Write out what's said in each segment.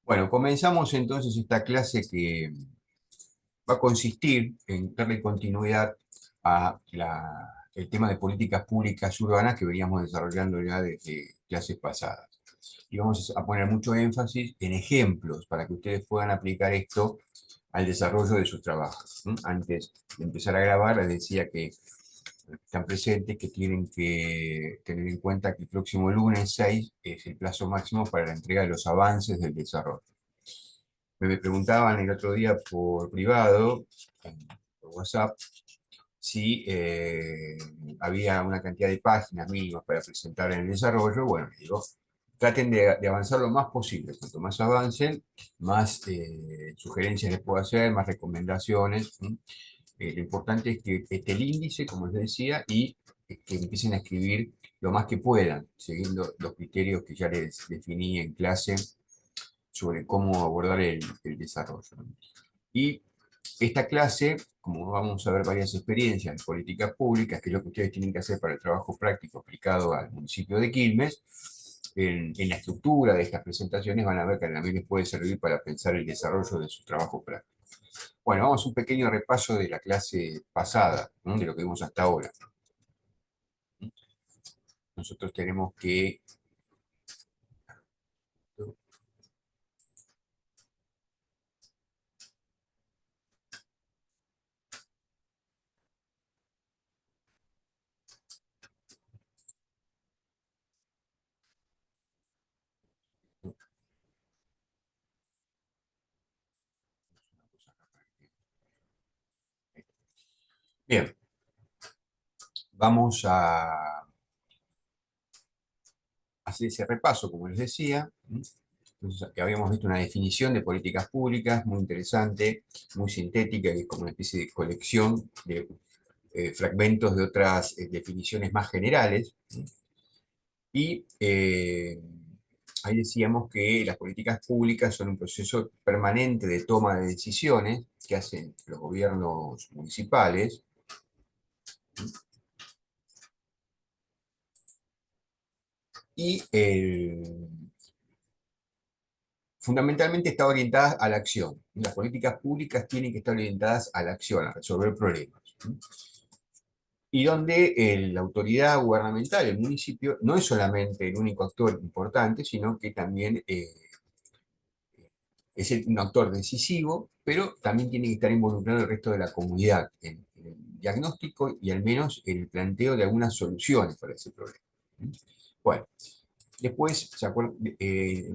Bueno, comenzamos entonces esta clase que va a consistir en darle continuidad a el tema de políticas públicas urbanas que veníamos desarrollando ya desde clases pasadas. Y vamos a poner mucho énfasis en ejemplos para que ustedes puedan aplicar esto al desarrollo de sus trabajos. Antes de empezar a grabar, les decía que están presentes que tienen que tener en cuenta que el próximo lunes 6 es el plazo máximo para la entrega de los avances del desarrollo. Me preguntaban el otro día por privado, por WhatsApp, si había una cantidad de páginas mínimas para presentar en el desarrollo. Bueno, digo, traten de avanzar lo más posible. Cuanto más avancen, más sugerencias les puedo hacer, más recomendaciones. Lo importante es que esté el índice, como les decía, y que empiecen a escribir lo más que puedan, siguiendo los criterios que ya les definí en clase sobre cómo abordar el desarrollo. Y esta clase, como vamos a ver varias experiencias en políticas públicas, que es lo que ustedes tienen que hacer para el trabajo práctico aplicado al municipio de Quilmes, en la estructura de estas presentaciones van a ver que también les puede servir para pensar el desarrollo de su trabajo práctico. Bueno, vamos a un pequeño repaso de la clase pasada, ¿no? De lo que vimos hasta ahora. Nosotros tenemos que... Bien, vamos a hacer ese repaso, como les decía. Entonces, habíamos visto una definición de políticas públicas muy interesante, muy sintética, que es como una especie de colección de fragmentos de otras definiciones más generales. Y ahí decíamos que las políticas públicas son un proceso permanente de toma de decisiones que hacen los gobiernos municipales y fundamentalmente está orientadas a la acción. Las políticas públicas tienen que estar orientadas a la acción, a resolver problemas. Y donde la autoridad gubernamental, el municipio, no es solamente el único actor importante, sino que también es un actor decisivo, pero también tiene que estar involucrado el resto de la comunidad en el diagnóstico y al menos en el planteo de algunas soluciones para ese problema. Bueno, después,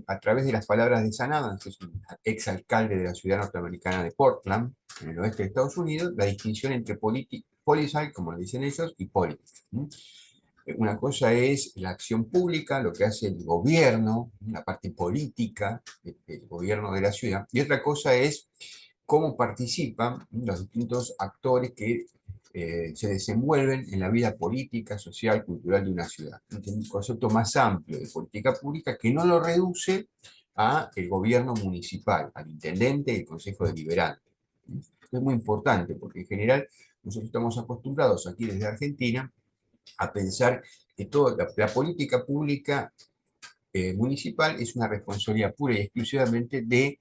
a través de las palabras de Sam Adams, que es un exalcalde de la ciudad norteamericana de Portland, en el oeste de Estados Unidos, la distinción entre policy, como le dicen ellos, y politics. Una cosa es la acción pública, lo que hace el gobierno, la parte política del gobierno de la ciudad, y otra cosa es cómo participan los distintos actores que se desenvuelven en la vida política, social, cultural de una ciudad. Es un concepto más amplio de política pública que no lo reduce a el gobierno municipal, al intendente y el consejo deliberante. Es muy importante porque en general nosotros estamos acostumbrados aquí desde Argentina a pensar que toda la política pública municipal es una responsabilidad pura y exclusivamente del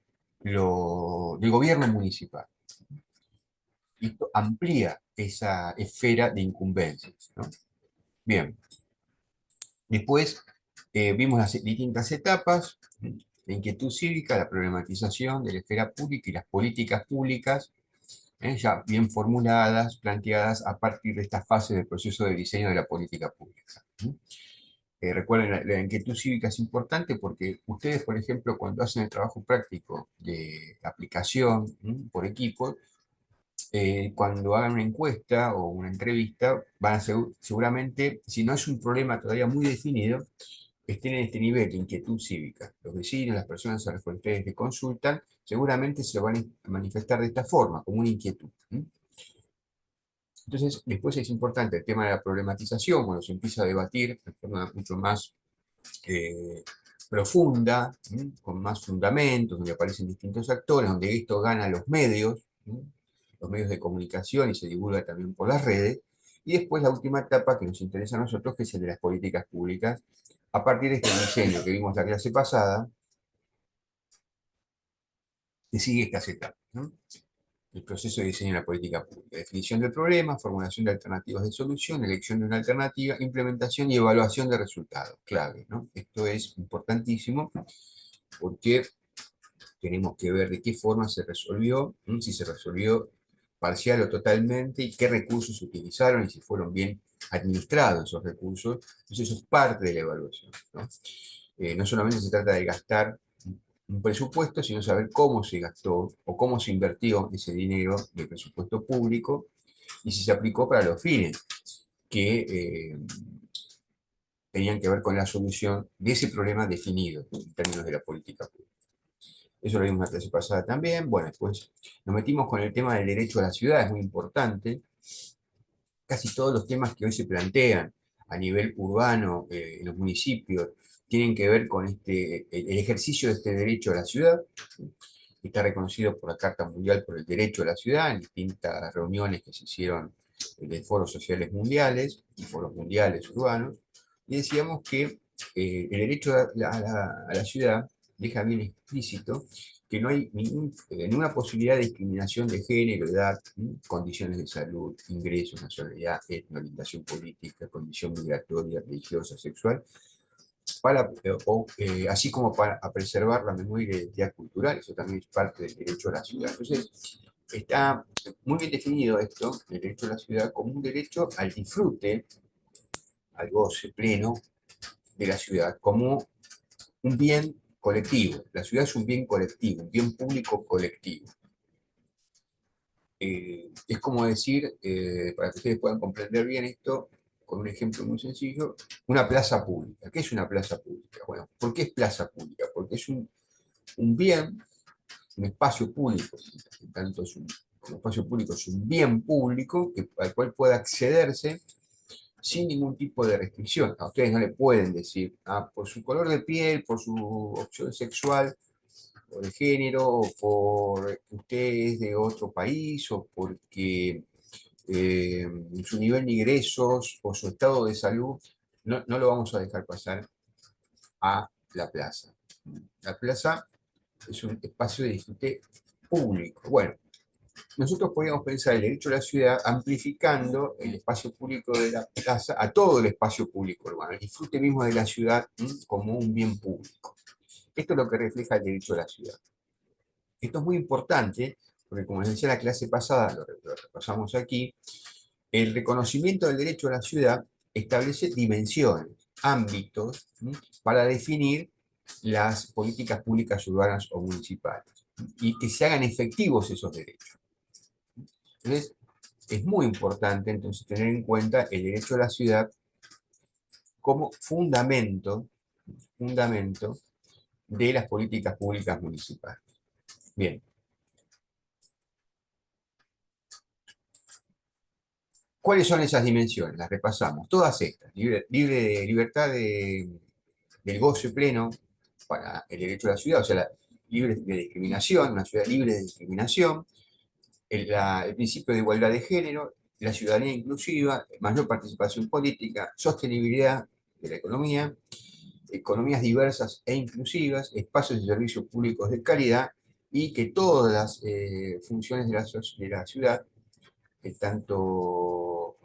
gobierno municipal. Y esto amplía esa esfera de incumbencias, ¿no? Bien, después vimos las distintas etapas, la inquietud cívica, la problematización de la esfera pública y las políticas públicas, ya bien formuladas, planteadas a partir de esta fase del proceso de diseño de la política pública. Recuerden, la inquietud cívica es importante porque ustedes, por ejemplo, cuando hacen el trabajo práctico de aplicación por equipo, cuando hagan una encuesta o una entrevista, van a seguramente, si no es un problema todavía muy definido, estén en este nivel de inquietud cívica. Los vecinos, las personas a las que ustedes le consultan, seguramente se lo van a manifestar de esta forma, como una inquietud. Entonces, después es importante el tema de la problematización, cuando se empieza a debatir de forma mucho más eh, profunda, con más fundamentos, donde aparecen distintos actores, donde esto gana los medios de comunicación y se divulga también por las redes. Y después la última etapa que nos interesa a nosotros, que es el de las políticas públicas, a partir de este diseño que vimos la clase pasada, que sigue estas etapas, ¿no? El proceso de diseño de la política pública: definición del problema, formulación de alternativas de solución, elección de una alternativa, implementación y evaluación de resultados, clave, ¿no? Esto es importantísimo porque tenemos que ver de qué forma se resolvió, si se resolvió parcial o totalmente, y qué recursos se utilizaron y si fueron bien administrados esos recursos. Entonces eso es parte de la evaluación, ¿no? No solamente se trata de gastar un presupuesto, sino saber cómo se gastó o cómo se invirtió ese dinero del presupuesto público y si se aplicó para los fines que tenían que ver con la solución de ese problema definido en términos de la política pública. Eso lo vimos en la clase pasada también. Bueno, después nos metimos con el tema del derecho a la ciudad, es muy importante. Casi todos los temas que hoy se plantean a nivel urbano, en los municipios, tienen que ver con el ejercicio de este derecho a la ciudad. Está reconocido por la Carta Mundial por el Derecho a la Ciudad, en distintas reuniones que se hicieron de foros sociales mundiales y foros mundiales urbanos. Y decíamos que el derecho a la ciudad deja bien explícito que no hay ninguna posibilidad de discriminación de género, edad, condiciones de salud, ingresos, nacionalidad, etnia, orientación política, condición migratoria, religiosa, sexual, así como para preservar la memoria y la identidad cultural. Eso también es parte del derecho a la ciudad. Entonces, está muy bien definido esto, el derecho a la ciudad, como un derecho al disfrute, al goce pleno de la ciudad, como un bien colectivo. La ciudad es un bien colectivo, un bien público colectivo. Es como decir, para que ustedes puedan comprender bien esto, con un ejemplo muy sencillo, una plaza pública. ¿Qué es una plaza pública? Bueno, ¿por qué es plaza pública? Porque es un bien, un espacio público, en tanto un espacio público es un bien público al cual puede accederse sin ningún tipo de restricción. A ustedes no le pueden decir, por su color de piel, por su opción sexual, o de género, o por que usted es de otro país, o porque su nivel de ingresos o su estado de salud, no lo vamos a dejar pasar a la plaza. La plaza es un espacio de disfrute público. Bueno, nosotros podríamos pensar el derecho a la ciudad amplificando el espacio público de la plaza a todo el espacio público urbano, el disfrute mismo de la ciudad como un bien público. Esto es lo que refleja el derecho a la ciudad. Esto es muy importante porque, como les decía en la clase pasada, lo repasamos aquí, el reconocimiento del derecho a la ciudad establece dimensiones, ámbitos, para definir las políticas públicas urbanas o municipales y que se hagan efectivos esos derechos. Entonces, es muy importante entonces tener en cuenta el derecho a la ciudad como fundamento de las políticas públicas municipales. Bien, ¿cuáles son esas dimensiones? Las repasamos, todas estas. Libertad del goce pleno para el derecho a la ciudad, o sea, libre de discriminación, una ciudad libre de discriminación, el principio de igualdad de género, la ciudadanía inclusiva, mayor participación política, sostenibilidad de la economía, economías diversas e inclusivas, espacios y servicios públicos de calidad, y que todas las funciones de la ciudad, tanto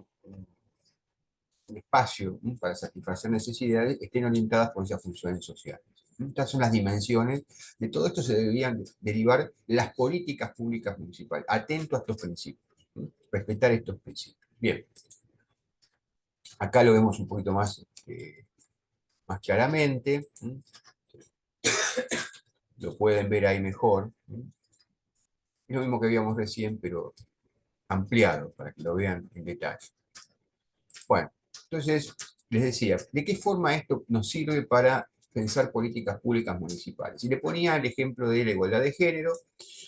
un espacio para satisfacer necesidades, estén orientadas por esas funciones sociales. Estas son las dimensiones. De todo esto se deberían derivar las políticas públicas municipales. Atento a estos principios. Respetar estos principios. Bien, acá lo vemos un poquito más claramente. Lo pueden ver ahí mejor. Es lo mismo que vimos recién, pero ampliado para que lo vean en detalle. Bueno, entonces les decía, ¿de qué forma esto nos sirve para pensar políticas públicas municipales? Y le ponía el ejemplo de la igualdad de género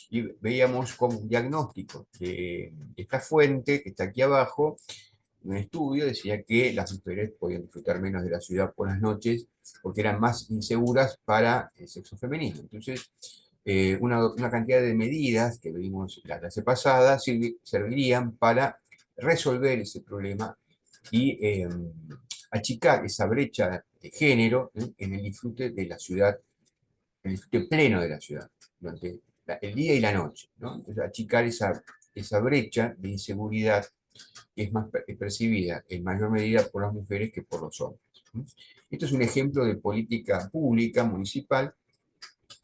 y veíamos como un diagnóstico de esta fuente que está aquí abajo. Un estudio decía que las mujeres podían disfrutar menos de la ciudad por las noches porque eran más inseguras para el sexo femenino. Entonces, una cantidad de medidas que vimos la clase pasada servirían para resolver ese problema y achicar esa brecha de género en el disfrute de la ciudad, el disfrute pleno de la ciudad durante el día y la noche, ¿no? Entonces, achicar esa brecha de inseguridad que es más percibida en mayor medida por las mujeres que por los hombres. Esto es un ejemplo de política pública municipal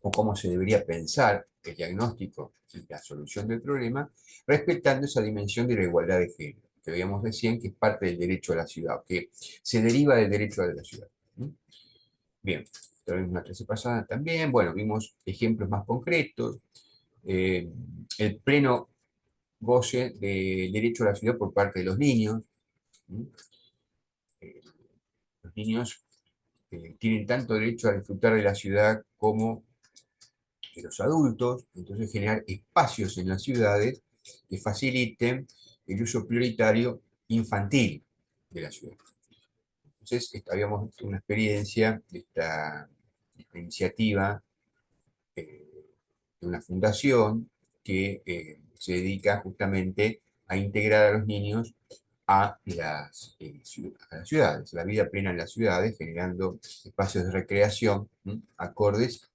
o cómo se debería pensar el diagnóstico y la solución del problema, respetando esa dimensión de la igualdad de género, que veíamos recién que es parte del derecho a la ciudad, que se deriva del derecho a la ciudad. Bien, en la clase pasada también, bueno, vimos ejemplos más concretos, el pleno goce del derecho a la ciudad por parte de los niños. Eh, los niños tienen tanto derecho a disfrutar de la ciudad como los adultos, entonces generar espacios en las ciudades que faciliten el uso prioritario infantil de la ciudad. Entonces, habíamos visto una experiencia de esta iniciativa eh, de una fundación que se dedica justamente a integrar a los niños a las ciudades, la vida plena en las ciudades, generando espacios de recreación acordes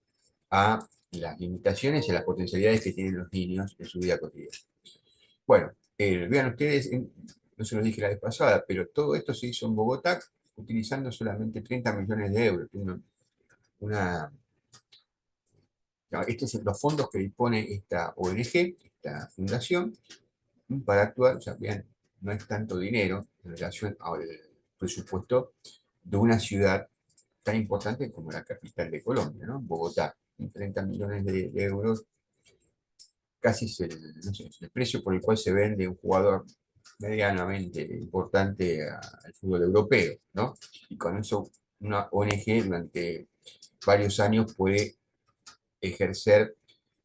a las limitaciones y a las potencialidades que tienen los niños en su vida cotidiana. Bueno, vean ustedes, no se los dije la vez pasada, pero todo esto se hizo en Bogotá utilizando solamente 30 millones de euros. No, estos son los fondos que dispone esta ONG, esta fundación, para actuar. O sea, vean, no es tanto dinero en relación al presupuesto de una ciudad tan importante como la capital de Colombia, ¿no? Bogotá. 30 millones de euros casi es no sé, es el precio por el cual se vende un jugador medianamente importante al fútbol europeo, ¿no? Y con eso una ONG durante varios años puede ejercer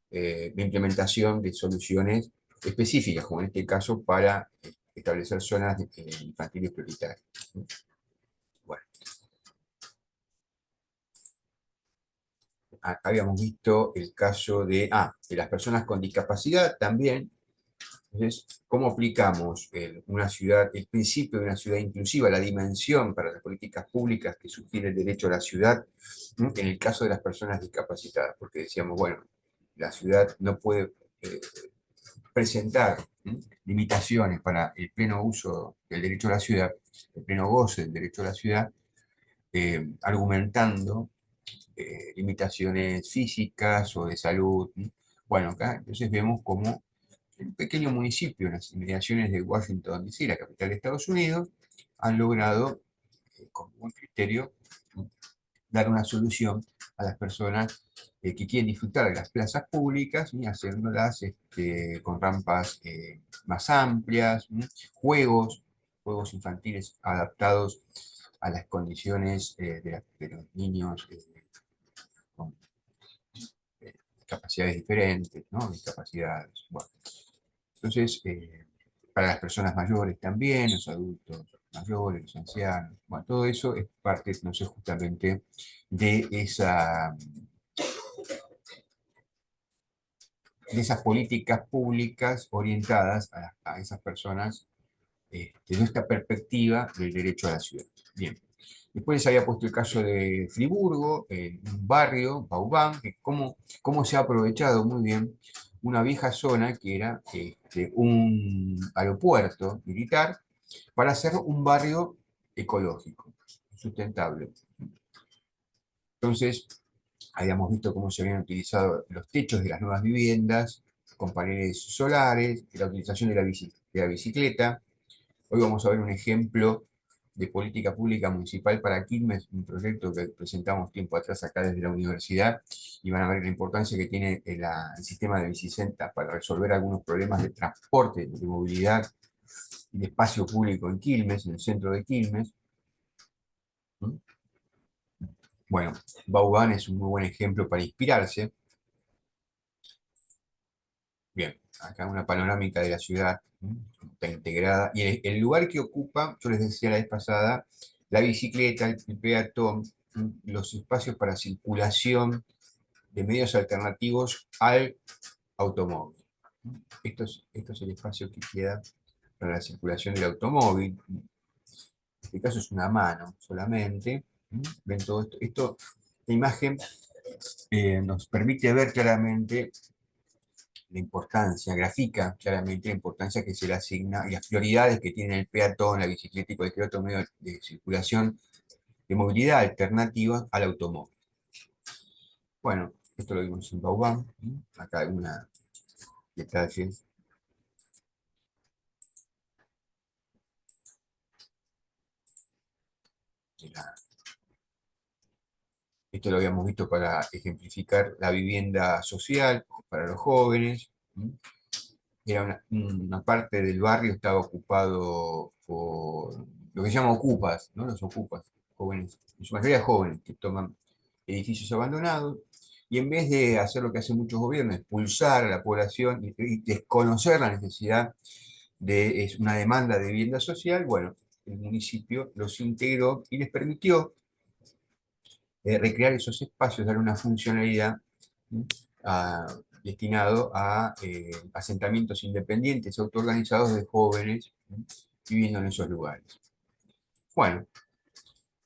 la implementación de soluciones específicas, como en este caso para establecer zonas infantiles prioritarias. Bueno, acá habíamos visto el caso de las personas con discapacidad también. Entonces, ¿cómo aplicamos una ciudad, el principio de una ciudad inclusiva, la dimensión para las políticas públicas que sugiere el derecho a la ciudad, en el caso de las personas discapacitadas? Porque decíamos, bueno, la ciudad no puede presentar limitaciones para el pleno uso del derecho a la ciudad, el pleno goce del derecho a la ciudad, argumentando limitaciones físicas o de salud. Bueno, acá entonces vemos cómo un pequeño municipio en las inmediaciones de Washington, D.C., la capital de Estados Unidos, han logrado, con buen criterio, dar una solución a las personas que quieren disfrutar de las plazas públicas y haciéndolas con rampas más amplias, juegos infantiles adaptados a las condiciones de los niños con eh, capacidades diferentes, ¿no? Discapacidades. Bueno, entonces, para las personas mayores también, los adultos mayores, los ancianos, bueno, todo eso es parte, no sé, justamente de de esas políticas públicas orientadas a esas personas desde esta perspectiva del derecho a la ciudad. Bien. Después les había puesto el caso de Friburgo, un barrio, Vauban, que cómo se ha aprovechado muy bien una vieja zona que era un aeropuerto militar para hacer un barrio ecológico, sustentable. Entonces, habíamos visto cómo se habían utilizado los techos de las nuevas viviendas con paneles solares, la utilización de la bicicleta. Hoy vamos a ver un ejemplo de política pública municipal para Quilmes, un proyecto que presentamos tiempo atrás acá desde la universidad, y van a ver la importancia que tiene el sistema de bicicletas para resolver algunos problemas de transporte, de movilidad y de espacio público en Quilmes, en el centro de Quilmes. Bueno, Vaughan es un muy buen ejemplo para inspirarse. Bien, acá una panorámica de la ciudad, está integrada. Y el lugar que ocupa, yo les decía la vez pasada, la bicicleta, el peatón, los espacios para circulación de medios alternativos al automóvil. Esto es el espacio que queda para la circulación del automóvil. En este caso es una mano solamente. Ven todo esto. Esta imagen nos permite ver claramente la importancia, grafica claramente la importancia que se le asigna y las prioridades que tiene el peatón, la bicicleta y cualquier otro medio de circulación, de movilidad alternativa al automóvil. Bueno, esto lo vimos en Vauban, acá algunos detalles de esto lo habíamos visto para ejemplificar la vivienda social para los jóvenes. Era una parte del barrio estaba ocupado por lo que se llama ocupas, ¿no? Los ocupas, jóvenes, en su mayoría jóvenes, que toman edificios abandonados, y en vez de hacer lo que hacen muchos gobiernos, expulsar a la población y desconocer la necesidad de una demanda de vivienda social, bueno, el municipio los integró y les permitió recrear esos espacios, dar una funcionalidad ¿sí? Destinado a asentamientos independientes, autoorganizados de jóvenes ¿sí? Viviendo en esos lugares. Bueno,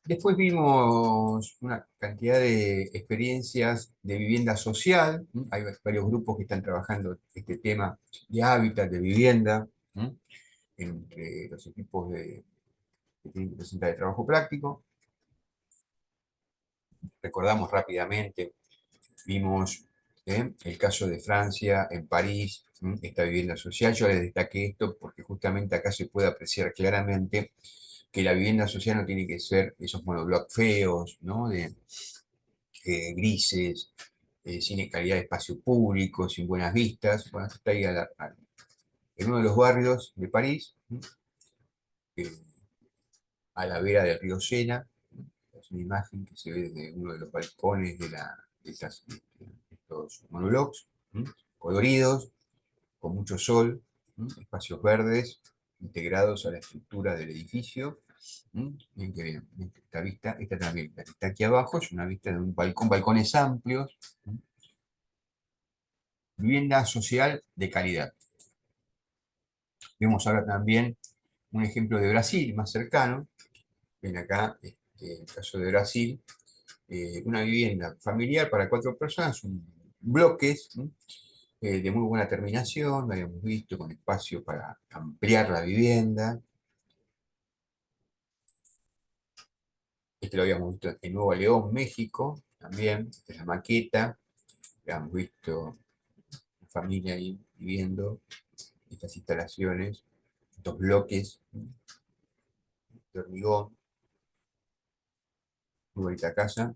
después vimos una cantidad de experiencias de vivienda social. ¿sí? Hay varios grupos que están trabajando este tema de hábitat, de vivienda, ¿sí? Entre los equipos que tienen que presentar el trabajo práctico. Recordamos rápidamente. Vimos el caso de Francia, en París, esta vivienda social. Yo les destaqué esto porque justamente acá se puede apreciar claramente que la vivienda social no tiene que ser esos monoblocks feos, ¿no? Grises, sin calidad de espacio público, sin buenas vistas. Bueno, esto está ahí en uno de los barrios de París, eh, a la vera del río Sena. Es una imagen que se ve desde uno de los balcones de estos monoblocks, coloridos, con mucho sol, espacios verdes integrados a la estructura del edificio. Bien que bien, esta vista, esta también, la que está aquí abajo, es una vista de un balcón, balcones amplios, vivienda social de calidad. Vemos ahora también un ejemplo de Brasil más cercano. Ven acá, el caso de Brasil, una vivienda familiar para 4 personas, bloques de muy buena terminación, lo habíamos visto, con espacio para ampliar la vivienda. Este lo habíamos visto en Nuevo León, México, también, es la maqueta. Habíamos visto una familia ahí viviendo estas instalaciones, estos bloques de hormigón, muy bonita casa.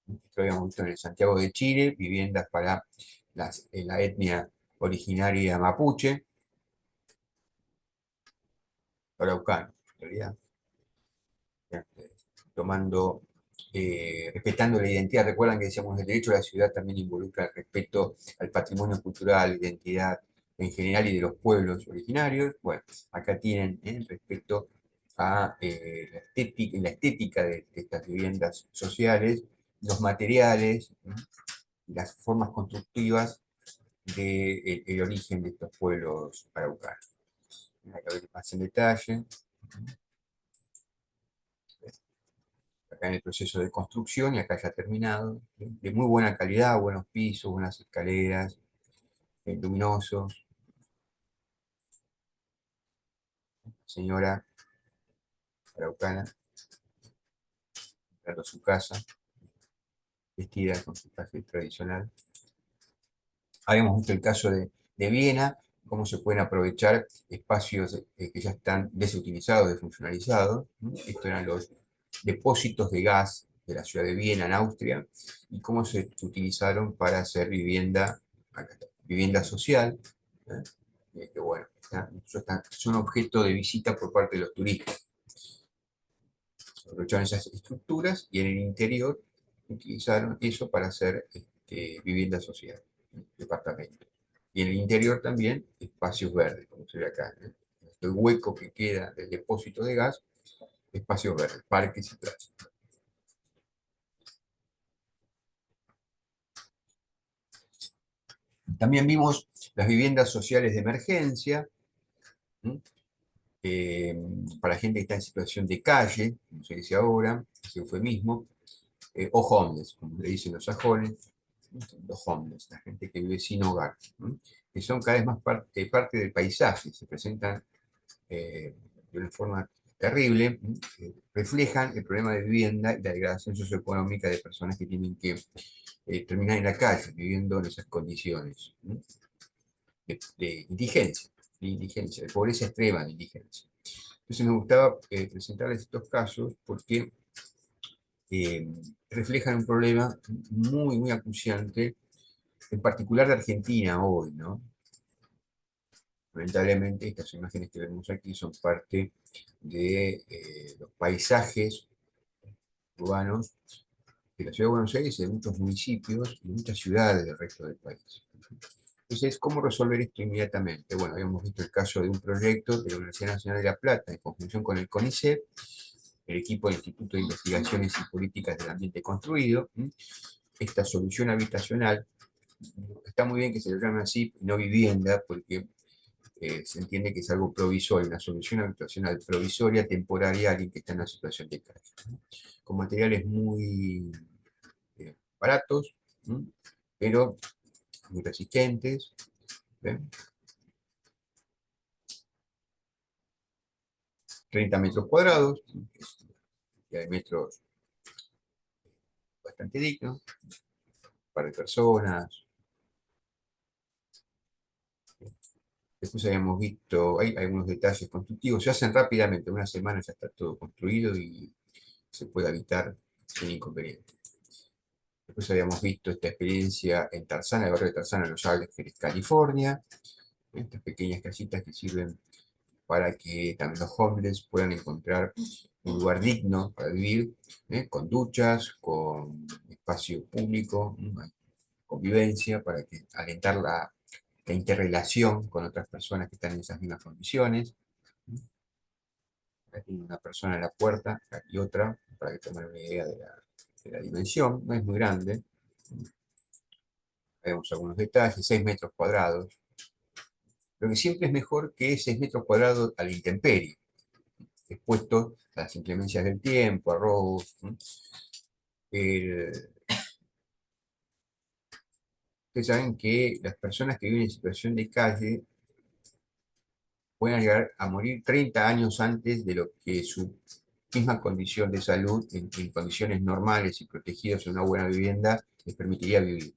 Esto lo habíamos visto en el Santiago de Chile, viviendas para la etnia originaria mapuche, araucano, en realidad, tomando, respetando la identidad. Recuerdan que decíamos el derecho a la ciudad también involucra el respeto al patrimonio cultural, identidad en general y de los pueblos originarios. Bueno, acá tienen respecto a la estética de estas viviendas sociales, los materiales, y las formas constructivas del origen de estos pueblos araucanos. Acá ver más en detalle. Acá en el proceso de construcción y acá ya terminado, de muy buena calidad, buenos pisos, buenas escaleras, luminosos. Señora araucana, entrando a su casa, vestida con su traje tradicional. Habíamos visto el caso de Viena, cómo se pueden aprovechar espacios que ya están desutilizados, desfuncionalizados. Estos eran los depósitos de gas de la ciudad de Viena, en Austria, y cómo se utilizaron para hacer vivienda, vivienda social, ¿eh? Que bueno, son objeto de visita por parte de los turistas. Aprovecharon esas estructuras y en el interior utilizaron eso para hacer vivienda social, departamentos. Y en el interior también espacios verdes, como se ve acá. Este hueco que queda del depósito de gas, espacios verdes, parques y plazas. También vimos las viviendas sociales de emergencia, ¿sí? Eh, para gente que está en situación de calle, como se dice ahora, ese eufemismo, o homeless, como le dicen los sajones. Los homeless, la gente que vive sin hogar, ¿no? Que son cada vez más parte del paisaje, se presentan de una forma terrible, reflejan el problema de vivienda y la degradación socioeconómica de personas que tienen que terminar en la calle, viviendo en esas condiciones, ¿no? De indigencia, de pobreza extrema, de indigencia. Entonces me gustaba presentarles estos casos porque eh, reflejan un problema muy, muy acuciante, en particular de Argentina hoy, ¿no? Lamentablemente, estas imágenes que vemos aquí son parte de los paisajes urbanos de la ciudad de Buenos Aires y de muchos municipios y muchas ciudades del resto del país. Entonces, ¿cómo resolver esto inmediatamente? Bueno, habíamos visto el caso de un proyecto de la Universidad Nacional de La Plata en conjunción con el CONICET, el equipo del Instituto de Investigaciones y Políticas del Ambiente Construido. Esta solución habitacional, está muy bien que se lo llame así, no vivienda, porque se entiende que es algo provisorio, una solución habitacional provisoria, temporaria, a alguien que está en una situación de calle, ¿no? Con materiales muy baratos, ¿no? Pero muy resistentes, ¿ven? 30 metros cuadrados, que hay metros bastante dignos, para personas. Después habíamos visto, hay algunos detalles constructivos, se hacen rápidamente, en una semana ya está todo construido y se puede habitar sin inconveniente. Después habíamos visto esta experiencia en Tarzana, el barrio de Tarzana, en Los Ángeles, California, estas pequeñas casitas que sirven para que también los homeless puedan encontrar un lugar digno para vivir, con duchas, con espacio público, convivencia, para que alentar la interrelación con otras personas que están en esas mismas condiciones. Aquí hay una persona en la puerta y otra, para que tengan una idea de la dimensión, no es muy grande. Vemos algunos detalles, 6 metros cuadrados, lo que siempre es mejor que 6 metros cuadrados a la intemperie, expuestos a las inclemencias del tiempo, a robos. El- Ustedes saben que las personas que viven en situación de calle pueden llegar a morir 30 años antes de lo que su misma condición de salud, en condiciones normales y protegidos en una buena vivienda, les permitiría vivir.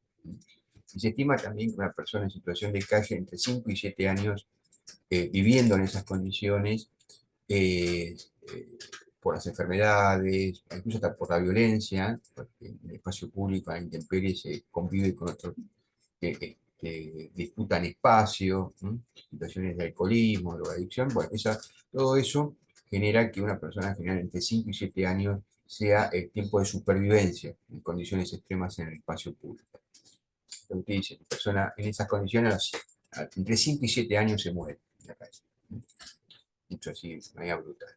Y se estima también que una persona en situación de calle entre 5 y 7 años viviendo en esas condiciones, eh, eh, por las enfermedades, incluso hasta por la violencia, porque en el espacio público, a la intemperie, se convive con otros que disputan espacio, ¿no? Situaciones de alcoholismo, drogadicción, bueno, todo eso genera que una persona general entre 5 y 7 años sea el tiempo de supervivencia en condiciones extremas en el espacio público. Lo que dice, la persona en esas condiciones entre 5 y 7 años se muere en la calle. Dicho así, de manera brutal.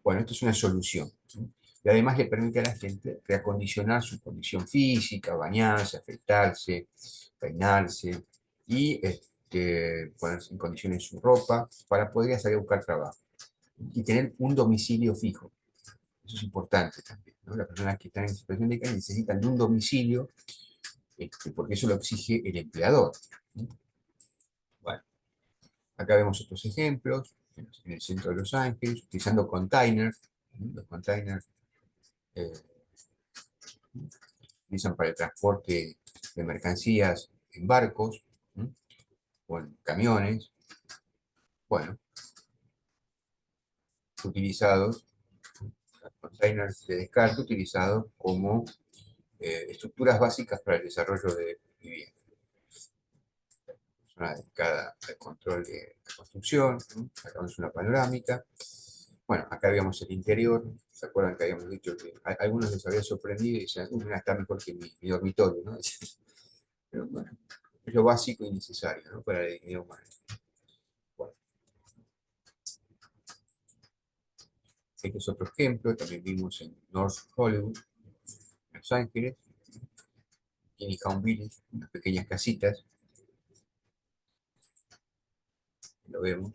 Bueno, esto es una solución, ¿sí? Y además le permite a la gente reacondicionar su condición física, bañarse, afeitarse, peinarse y ponerse en condiciones su ropa para poder salir a buscar trabajo y tener un domicilio fijo. Eso es importante también, ¿no? Las personas que están en situación de calle necesitan de un domicilio, porque eso lo exige el empleador, ¿sí? Bueno, acá vemos otros ejemplos en el centro de Los Ángeles, utilizando containers. Los containers eh, utilizan para el transporte de mercancías en barcos, ¿no? O en camiones. Bueno, utilizados, containers de descarte utilizados como estructuras básicas para el desarrollo de viviendas. Una dedicada al control de la construcción, ¿no? Acá vemos una panorámica. Bueno, acá vemos el interior. ¿Se acuerdan que habíamos dicho que a algunos les había sorprendido y decían, mira, está mejor que mi dormitorio, ¿no? Pero bueno, es lo básico y necesario, ¿no? Para la dignidad humana. Bueno, este es otro ejemplo, también vimos en North Hollywood, en Los Ángeles, en Home Village, unas pequeñas casitas, lo vemos,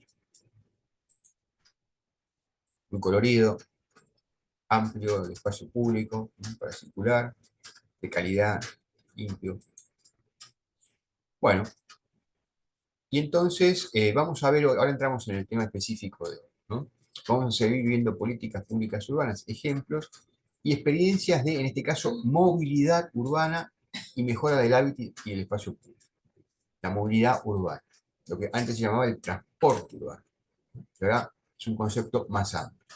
muy colorido, amplio el espacio público, ¿no? Para circular, de calidad, limpio. Bueno, y entonces vamos a ver, ahora entramos en el tema específico de hoy, ¿no? Vamos a seguir viendo políticas públicas urbanas, ejemplos y experiencias de, en este caso, movilidad urbana y mejora del hábitat y el espacio público. La movilidad urbana, lo que antes se llamaba el transporte urbano, que ahora es un concepto más amplio.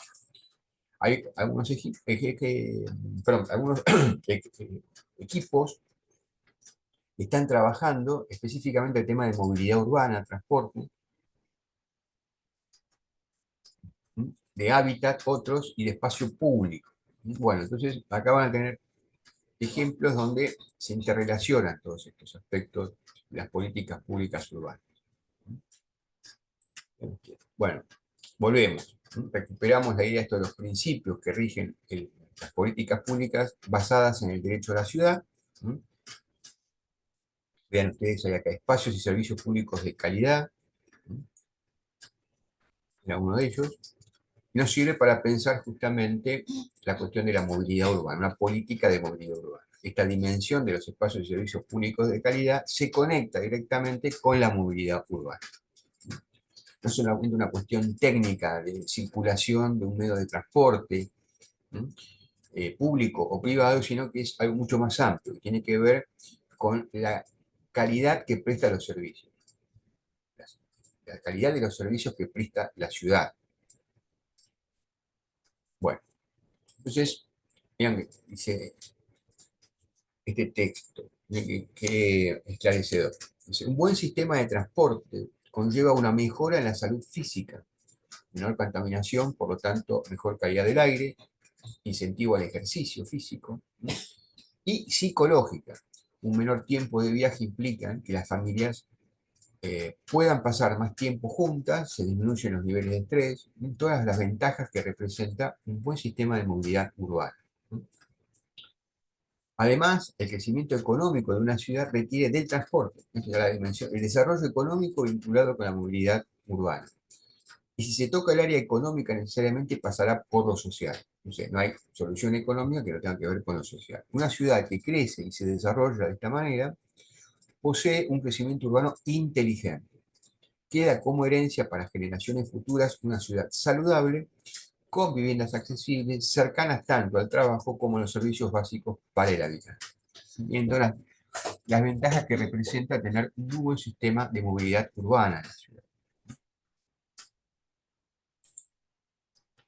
Hay algunos, algunos equipos que están trabajando específicamente el tema de movilidad urbana, transporte, de hábitat, otros, y de espacio público. Bueno, entonces acá van a tener ejemplos donde se interrelacionan todos estos aspectos de las políticas públicas urbanas. Bueno, volvemos. Recuperamos la idea de estos de los principios que rigen las políticas públicas basadas en el derecho a la ciudad. Vean ustedes, hay acá espacios y servicios públicos de calidad, era uno de ellos. Nos sirve para pensar justamente la cuestión de la movilidad urbana, una política de movilidad urbana. Esta dimensión de los espacios y servicios públicos de calidad se conecta directamente con la movilidad urbana. No es solamente una cuestión técnica de circulación de un medio de transporte público o privado, sino que es algo mucho más amplio, que tiene que ver con la calidad que presta los servicios, la calidad de los servicios que presta la ciudad. Bueno, entonces, vean, dice este texto, que esclarecedor. Dice, un buen sistema de transporte conlleva una mejora en la salud física, menor contaminación, por lo tanto, mejor calidad del aire, incentivo al ejercicio físico, ¿no? Y psicológica. Un menor tiempo de viaje implica que las familias puedan pasar más tiempo juntas, se disminuyen los niveles de estrés, y todas las ventajas que representa un buen sistema de movilidad urbana, ¿no? Además, el crecimiento económico de una ciudad requiere del transporte, esta es la dimensión, el desarrollo económico vinculado con la movilidad urbana. Y si se toca el área económica, necesariamente pasará por lo social. Entonces, no hay solución económica que no tenga que ver con lo social. Una ciudad que crece y se desarrolla de esta manera posee un crecimiento urbano inteligente. Queda como herencia para generaciones futuras una ciudad saludable, con viviendas accesibles, cercanas tanto al trabajo como a los servicios básicos para el habitante. Viendo las ventajas que representa tener un muy buen sistema de movilidad urbana en la ciudad.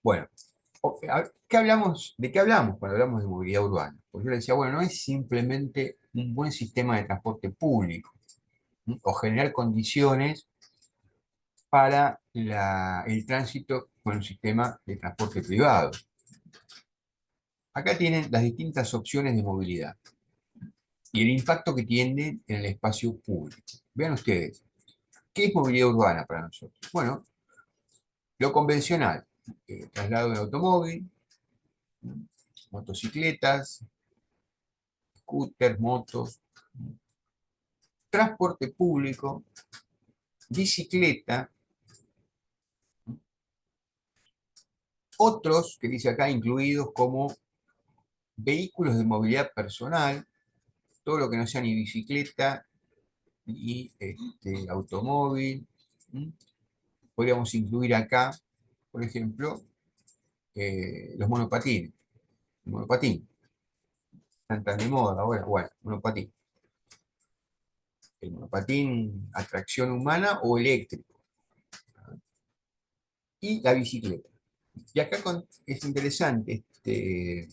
Bueno, ¿de qué hablamos cuando hablamos de movilidad urbana? Pues yo le decía, bueno, no es simplemente un buen sistema de transporte público, ¿sí? O generar condiciones para el tránsito con un sistema de transporte privado. Acá tienen las distintas opciones de movilidad y el impacto que tienen en el espacio público. Vean ustedes, ¿qué es movilidad urbana para nosotros? Bueno, lo convencional, traslado de automóvil, motocicletas, scooters, motos, transporte público, bicicleta, otros que dice acá incluidos como vehículos de movilidad personal, todo lo que no sea ni bicicleta ni automóvil. ¿Mm? Podríamos incluir acá, por ejemplo, los monopatines, el monopatín, están tan de moda ahora, bueno, monopatín. El monopatín a tracción humana o eléctrico, y la bicicleta. Y acá es interesante este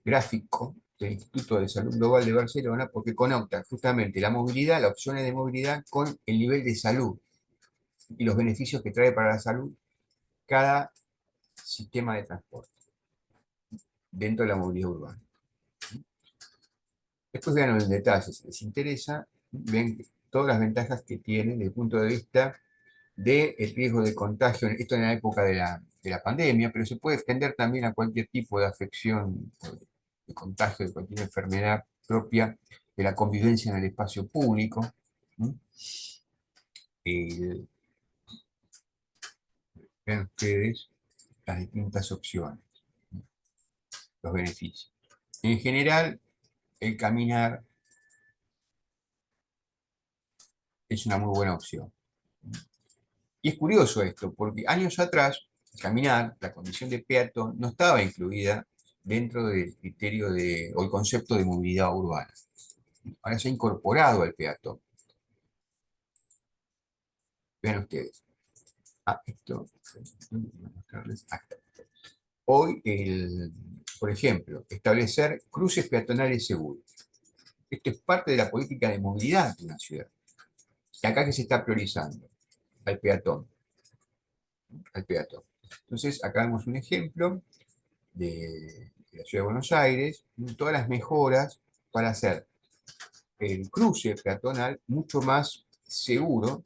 gráfico del Instituto de Salud Global de Barcelona porque conecta justamente la movilidad, las opciones de movilidad con el nivel de salud y los beneficios que trae para la salud cada sistema de transporte dentro de la movilidad urbana. Después vean en detalle, si les interesa, ven todas las ventajas que tiene desde el punto de vista del riesgo de contagio, esto en la época de la pandemia, pero se puede extender también a cualquier tipo de afección, de contagio de cualquier enfermedad propia de la convivencia en el espacio público. ¿Mm? El- Vean ustedes las distintas opciones, los beneficios. En general, el caminar es una muy buena opción. Y es curioso esto, porque años atrás, caminar, la condición de peatón, no estaba incluida dentro del criterio o el concepto de movilidad urbana. Ahora se ha incorporado al peatón. Vean ustedes. Esto, voy a mostrarles acá. Hoy, por ejemplo, establecer cruces peatonales seguros. Esto es parte de la política de movilidad de una ciudad. Y acá que se está priorizando al peatón, al peatón. Entonces, acá vemos un ejemplo de la Ciudad de Buenos Aires, todas las mejoras para hacer el cruce peatonal mucho más seguro,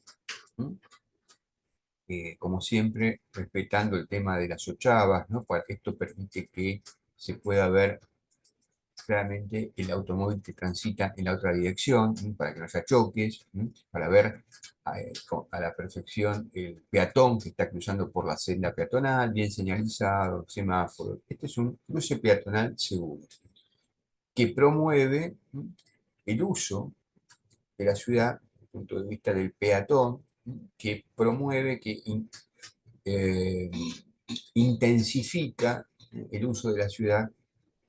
como siempre, respetando el tema de las ochavas, ¿no? Para que esto permite que se pueda ver claramente el automóvil que transita en la otra dirección, para que no haya choques, para ver a la perfección el peatón que está cruzando por la senda peatonal, bien señalizado, semáforo. Este es un cruce peatonal seguro, que promueve el uso de la ciudad desde el punto de vista del peatón, que promueve, eh, intensifica el uso de la ciudad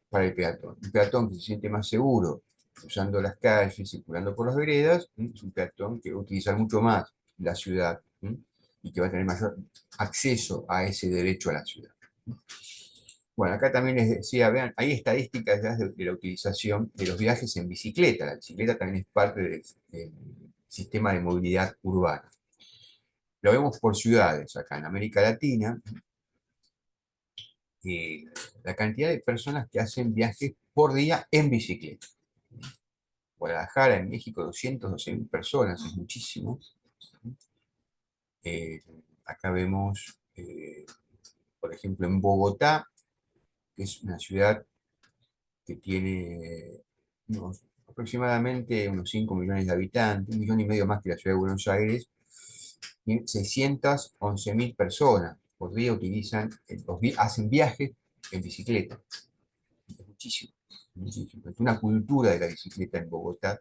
para el peatón. Un peatón que se siente más seguro usando las calles, circulando por las veredas, es un peatón que va a utilizar mucho más la ciudad y que va a tener mayor acceso a ese derecho a la ciudad. Bueno, acá también les decía, vean, hay estadísticas ya de la utilización de los viajes en bicicleta. La bicicleta también es parte del sistema de movilidad urbana. Lo vemos por ciudades acá en América Latina. eh, la cantidad de personas que hacen viajes por día en bicicleta. Guadalajara, en México, 212.000 personas, es muchísimo. Eh, acá vemos, por ejemplo, en Bogotá, que es una ciudad que tiene aproximadamente unos 5 millones de habitantes, 1,5 millones más que la ciudad de Buenos Aires, tiene 611.000 personas por día hacen viajes en bicicleta. Es muchísimo, muchísimo. Es una cultura de la bicicleta en Bogotá.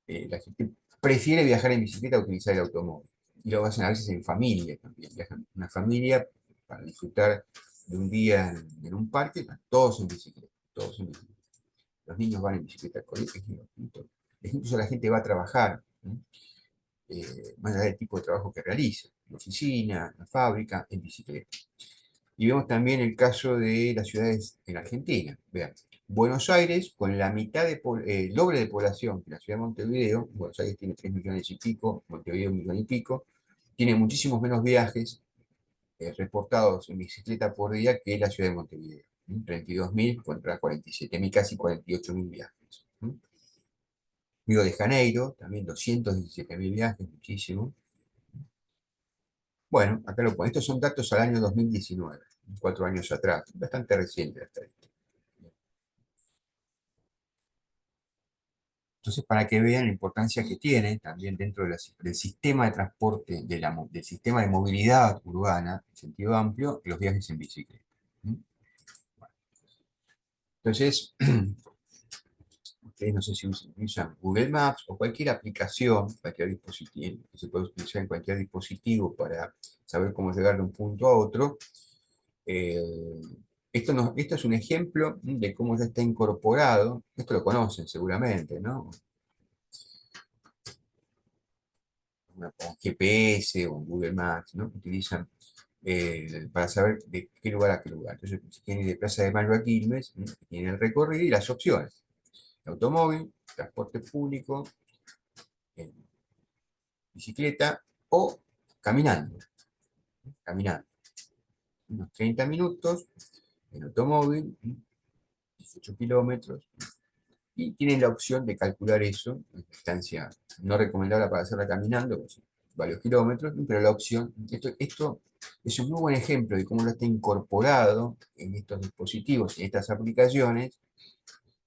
La gente prefiere viajar en bicicleta a utilizar el automóvil. Y lo hacen a veces en familia también. Viajan una familia para disfrutar de un día en un parque, todos en bicicleta, todos en bicicleta. Los niños van en bicicleta al colegio, incluso la gente va a trabajar, más allá del tipo de trabajo que realiza, en la oficina, en la fábrica, en bicicleta. Y vemos también el caso de las ciudades en Argentina. Vean, Buenos Aires, con la mitad el doble de población que la ciudad de Montevideo, Buenos Aires tiene 3 millones y pico, Montevideo 1 millón y pico, tiene muchísimos menos viajes reportados en bicicleta por día que la ciudad de Montevideo. 32.000 contra 47.000, casi 48.000 viajes. Río de Janeiro, también 217.000 viajes, muchísimo. Bueno, acá lo pongo. Estos son datos al año 2019, 4 años atrás, bastante reciente hasta esto. Entonces, para que vean la importancia que tiene también dentro del sistema de transporte, del sistema de movilidad urbana, en sentido amplio, los viajes en bicicleta. ¿Mm? Entonces, ustedes no sé si usan Google Maps o cualquier aplicación, cualquier dispositivo, que se puede utilizar en cualquier dispositivo para saber cómo llegar de un punto a otro. Eh, esto es un ejemplo de cómo ya está incorporado, esto lo conocen seguramente, ¿no? Un GPS o un Google Maps, ¿no? Utilizan para saber de qué lugar a qué lugar. Entonces, si tiene de Plaza de Mayo a Quilmes, ¿no? Tiene el recorrido y las opciones. Automóvil, transporte público, en bicicleta o caminando. Caminando. Unos 30 minutos en automóvil, 18 kilómetros, y tienen la opción de calcular eso, en distancia no recomendable para hacerla caminando, pues, varios kilómetros, pero la opción, esto es un muy buen ejemplo de cómo lo está incorporado en estos dispositivos, en estas aplicaciones,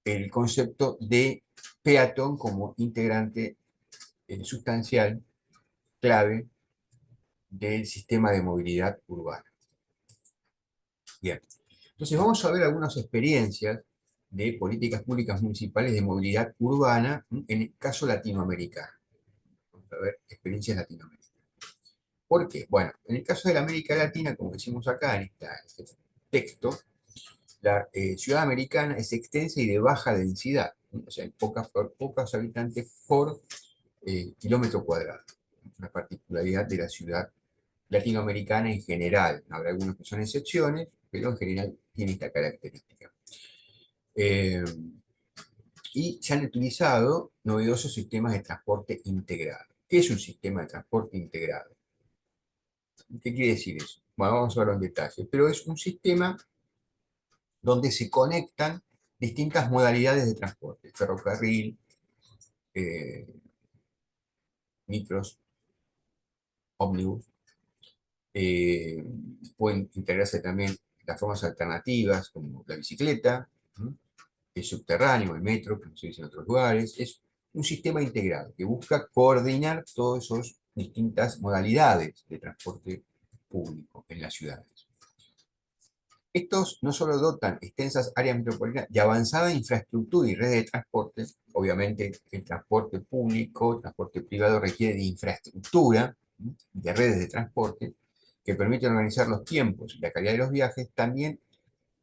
el concepto de peatón como integrante sustancial, clave del sistema de movilidad urbana. Bien, entonces vamos a ver algunas experiencias de políticas públicas municipales de movilidad urbana en el caso latinoamericano. a ver experiencias latinoamericanas. ¿Por qué? Bueno, en el caso de la América Latina, como decimos acá en este texto, la ciudad americana es extensa y de baja densidad, o sea, hay pocos habitantes por kilómetro cuadrado. Una particularidad de la ciudad latinoamericana en general. Habrá algunos que son excepciones, pero en general tiene esta característica. Eh, y se han utilizado novedosos sistemas de transporte integrado. ¿Qué es un sistema de transporte integrado? ¿Qué quiere decir eso? Bueno, vamos a verlo en detalle, pero es un sistema donde se conectan distintas modalidades de transporte, ferrocarril, eh, micros, ómnibus, eh, pueden integrarse también las formas alternativas como la bicicleta, ¿no? El subterráneo, el metro, como se dice en otros lugares. Es un sistema integrado que busca coordinar todas esas distintas modalidades de transporte público en las ciudades. Estos no solo dotan extensas áreas metropolitanas de avanzada infraestructura y redes de transporte, obviamente el transporte público, el transporte privado requiere de infraestructura, ¿no? De redes de transporte que permiten organizar los tiempos y la calidad de los viajes también,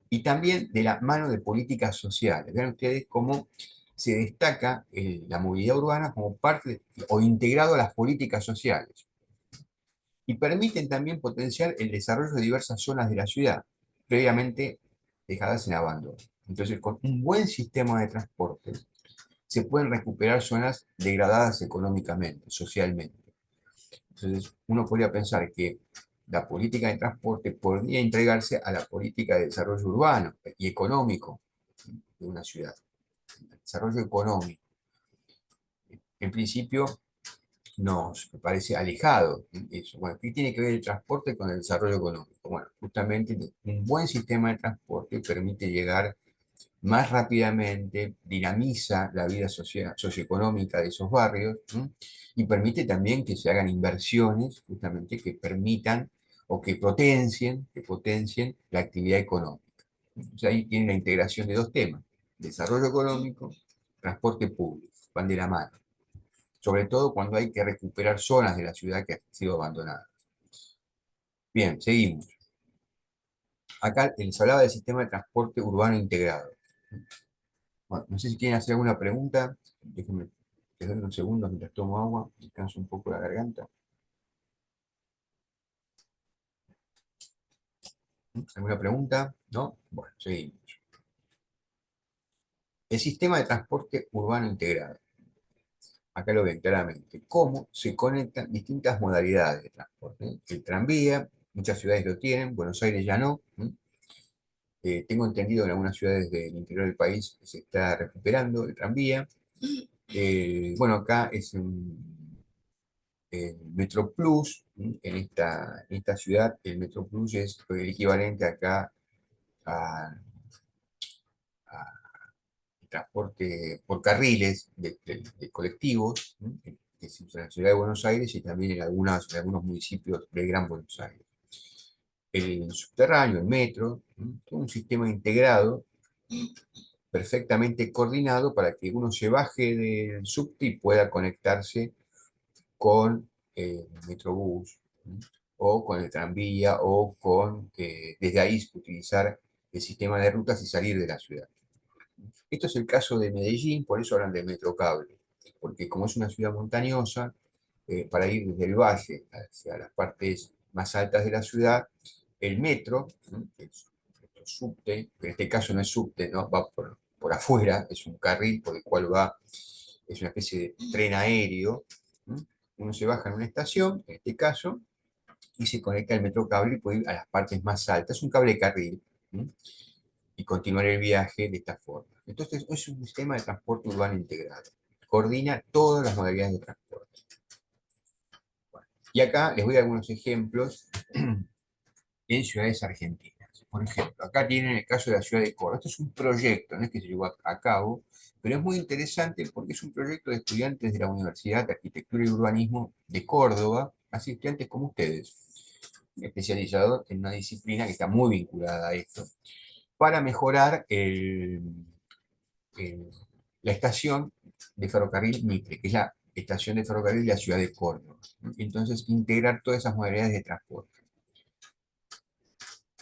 y también de la mano de políticas sociales. Vean ustedes cómo se destaca la movilidad urbana como parte o integrado a las políticas sociales y permiten también potenciar el desarrollo de diversas zonas de la ciudad, previamente dejadas en abandono. Entonces, con un buen sistema de transporte, se pueden recuperar zonas degradadas económicamente, socialmente. Entonces, uno podría pensar que la política de transporte podría entregarse a la política de desarrollo urbano y económico de una ciudad. El desarrollo económico, en principio, nos parece alejado eso. Bueno, ¿qué tiene que ver el transporte con el desarrollo económico? Bueno, justamente un buen sistema de transporte permite llegar más rápidamente, dinamiza la vida socioeconómica de esos barrios, ¿no? Y permite también que se hagan inversiones justamente que permitan o que potencien la actividad económica. O sea, ahí tiene la integración de dos temas, desarrollo económico, transporte público, van de la mano sobre todo cuando hay que recuperar zonas de la ciudad que han sido abandonadas. Bien, seguimos. Acá les hablaba del sistema de transporte urbano integrado. Bueno, no sé si quieren hacer alguna pregunta. Déjenme les doy unos segundos mientras tomo agua, descanso un poco la garganta. ¿Alguna pregunta? ¿No? Bueno, seguimos. El sistema de transporte urbano integrado. Acá lo ven claramente. Cómo se conectan distintas modalidades de transporte, ¿eh? El tranvía, muchas ciudades lo tienen, Buenos Aires ya no. Tengo entendido que en algunas ciudades del interior del país se está recuperando el tranvía. Bueno, acá es un Metro Plus. En esta ciudad el Metro Plus es el equivalente acá a, a transporte por carriles de colectivos, ¿no? Que se usa en la ciudad de Buenos Aires y también en algunos municipios del Gran Buenos Aires. El subterráneo, el metro, ¿no? Todo un sistema integrado perfectamente coordinado para que uno se baje del subte y pueda conectarse con el Metrobús, ¿no? O con el tranvía, o con, desde ahí utilizar el sistema de rutas y salir de la ciudad. Esto es el caso de Medellín, por eso hablan de Metrocable, porque como es una ciudad montañosa, para ir desde el valle hacia las partes más altas de la ciudad, el metro, ¿no? Que es el subte, que en este caso no es subte, ¿no? Va por afuera, es un carril por el cual va, es una especie de tren aéreo, ¿no? Uno se baja en una estación, en este caso, y se conecta al metro cable y puede ir a las partes más altas, es un cable carril, ¿no? Y continuar el viaje de esta forma. Entonces, es un sistema de transporte urbano integrado. Coordina todas las modalidades de transporte. Bueno, y acá les voy a dar algunos ejemplos en ciudades argentinas. Por ejemplo, acá tienen el caso de la ciudad de Córdoba. Esto es un proyecto, no es que se llevó a cabo, pero es muy interesante porque es un proyecto de estudiantes de la Universidad de Arquitectura y Urbanismo de Córdoba, así estudiantes como ustedes, especializados en una disciplina que está muy vinculada a esto, para mejorar la estación de ferrocarril Mitre, que es estación de ferrocarril de la ciudad de Córdoba. Entonces, integrar todas esas modalidades de transporte.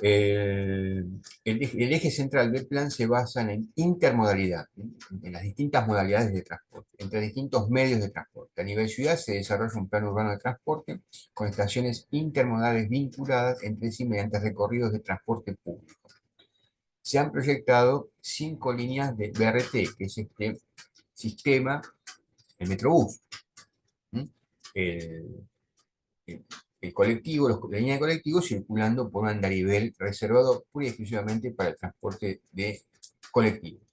El eje central del plan se basa en intermodalidad, en las distintas modalidades de transporte, entre distintos medios de transporte. A nivel ciudad se desarrolla un plan urbano de transporte con estaciones intermodales vinculadas entre sí mediante recorridos de transporte público. Se han proyectado 5 líneas de BRT, que es este sistema, el Metrobús. El, el- el colectivo, la línea de colectivos circulando por un andarivel reservado pura y exclusivamente para el transporte de colectivos,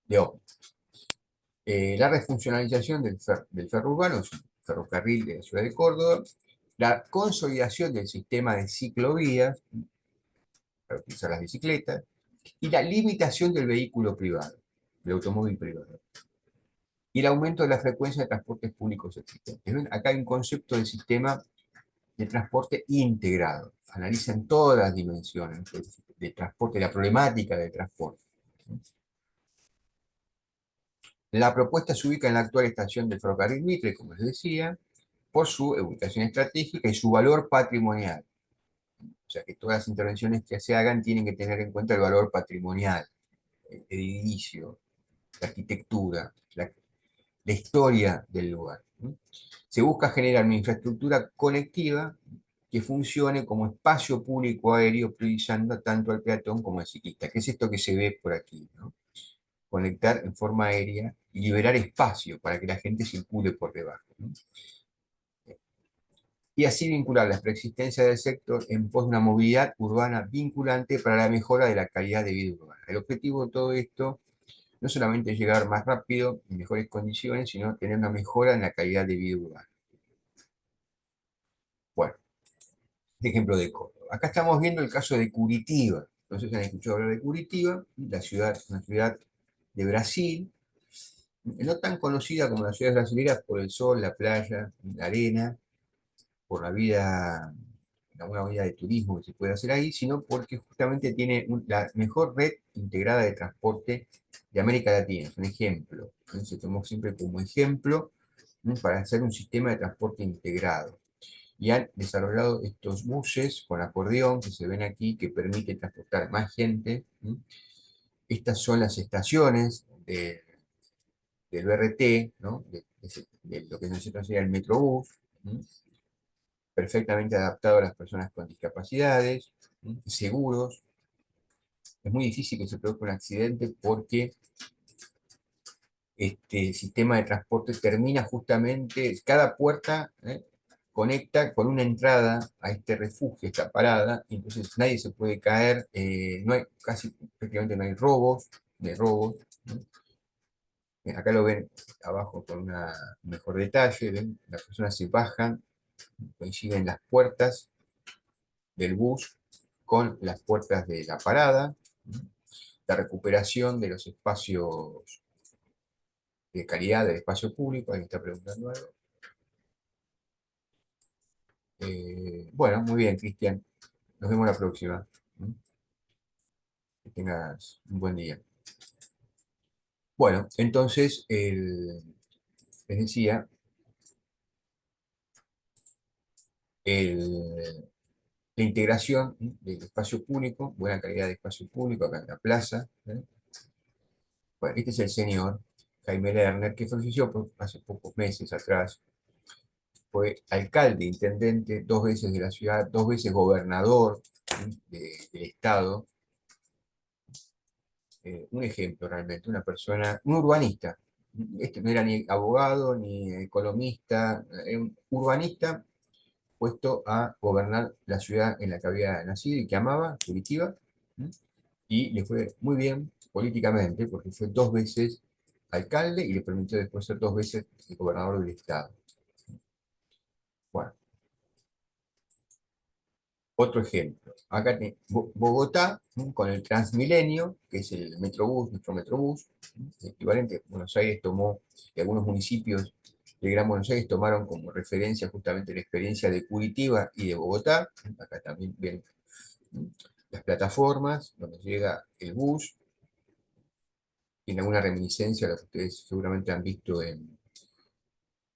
de ómnibus. La refuncionalización del ferrourbano, es un ferrocarril de la ciudad de Córdoba, la consolidación del sistema de ciclovías para utilizar las bicicletas, y la limitación del vehículo privado, del automóvil privado, y el aumento de la frecuencia de transportes públicos existentes. ¿Ven? Acá hay un concepto de sistema de transporte integrado. Analizan todas las dimensiones de transporte, la problemática del transporte. La propuesta se ubica en la actual estación del ferrocarril Mitre, como les decía, por su ubicación estratégica y su valor patrimonial. O sea que todas las intervenciones que se hagan tienen que tener en cuenta el valor patrimonial, el edificio, la arquitectura, la historia del lugar. Se busca generar una infraestructura conectiva que funcione como espacio público aéreo, priorizando tanto al peatón como al ciclista, que es esto que se ve por aquí, ¿no? Conectar en forma aérea y liberar espacio para que la gente circule por debajo, ¿no? Y así vincular la preexistencia del sector en pos de una movilidad urbana vinculante para la mejora de la calidad de vida urbana. El objetivo de todo esto no solamente es llegar más rápido, en mejores condiciones, sino tener una mejora en la calidad de vida urbana. Bueno, este ejemplo de Córdoba. Acá estamos viendo el caso de Curitiba. No sé si han escuchado hablar de Curitiba, la ciudad, una ciudad de Brasil, no tan conocida como las ciudades brasileñas por el sol, la playa, la arena, por la vida, una vida de turismo que se puede hacer ahí, sino porque justamente tiene la mejor red integrada de transporte de América Latina. Es un ejemplo. Se tomó siempre como ejemplo, ¿no? Para hacer un sistema de transporte integrado. Y han desarrollado estos buses con acordeón que se ven aquí, que permiten transportar más gente, ¿no? Estas son las estaciones del BRT, ¿no? De lo que nosotros sería el Metrobús, ¿no? Perfectamente adaptado a las personas con discapacidades, ¿no? Seguros. Es muy difícil que se produzca un accidente porque este sistema de transporte termina justamente, cada puerta conecta con una entrada a este refugio, esta parada, y entonces nadie se puede caer, no hay, casi prácticamente no hay robos, de robos, ¿no? Acá lo ven abajo con un mejor detalle, ¿ven? Las personas se bajan, coinciden las puertas del bus con las puertas de la parada, ¿no? La recuperación de los espacios de calidad del espacio público, alguien está preguntando algo. Bueno, muy bien, Cristian. Nos vemos la próxima. Que tengas un buen día. Bueno, entonces, les decía, la integración del espacio público, buena calidad de espacio público acá en la plaza. Bueno, este es el señor Jaime Lerner, que falleció hace pocos meses atrás. Fue alcalde, intendente, 2 veces de la ciudad, 2 veces gobernador del estado. Un ejemplo realmente, una persona, un urbanista. Este no era ni abogado ni economista, era un urbanista puesto a gobernar la ciudad en la que había nacido y que amaba, Curitiba, y le fue muy bien políticamente porque fue 2 veces alcalde y le permitió después ser 2 veces el gobernador del estado. Bueno, otro ejemplo. Acá Bogotá, con el Transmilenio, que es el Metrobús, nuestro Metrobús, equivalente. Buenos Aires tomó, y algunos municipios de Gran Buenos Aires tomaron como referencia justamente la experiencia de Curitiba y de Bogotá. Acá también ven las plataformas donde llega el bus. Tiene alguna reminiscencia a lo que ustedes seguramente han visto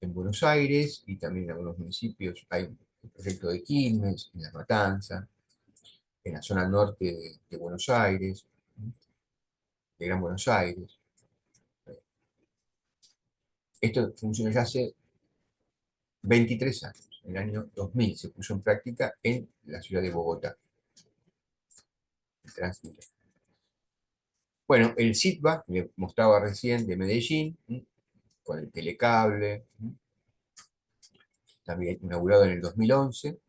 en Buenos Aires y también en algunos municipios. Hay un proyecto de Quilmes, en La Matanza, en la zona norte de Buenos Aires, de Gran Buenos Aires. Esto funciona ya hace 23 años. En el año 2000 se puso en práctica en la ciudad de Bogotá, el Transmilenio. Bueno, el SITBA, que mostraba recién, de Medellín, con el telecable, también inaugurado en el 2011,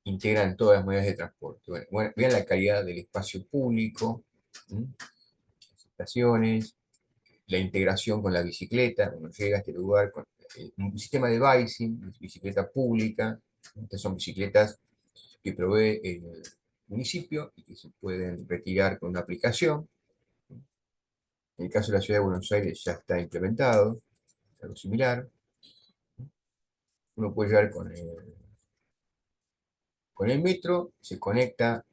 integran todas las modalidades de transporte. Bueno, vean la calidad del espacio público, las estaciones, la integración con la bicicleta, uno llega a este lugar con un sistema de bicing, bicicleta pública. Estas son bicicletas que provee el municipio y que se pueden retirar con una aplicación. En el caso de la ciudad de Buenos Aires ya está implementado, algo similar. Uno puede llegar con el metro, se conecta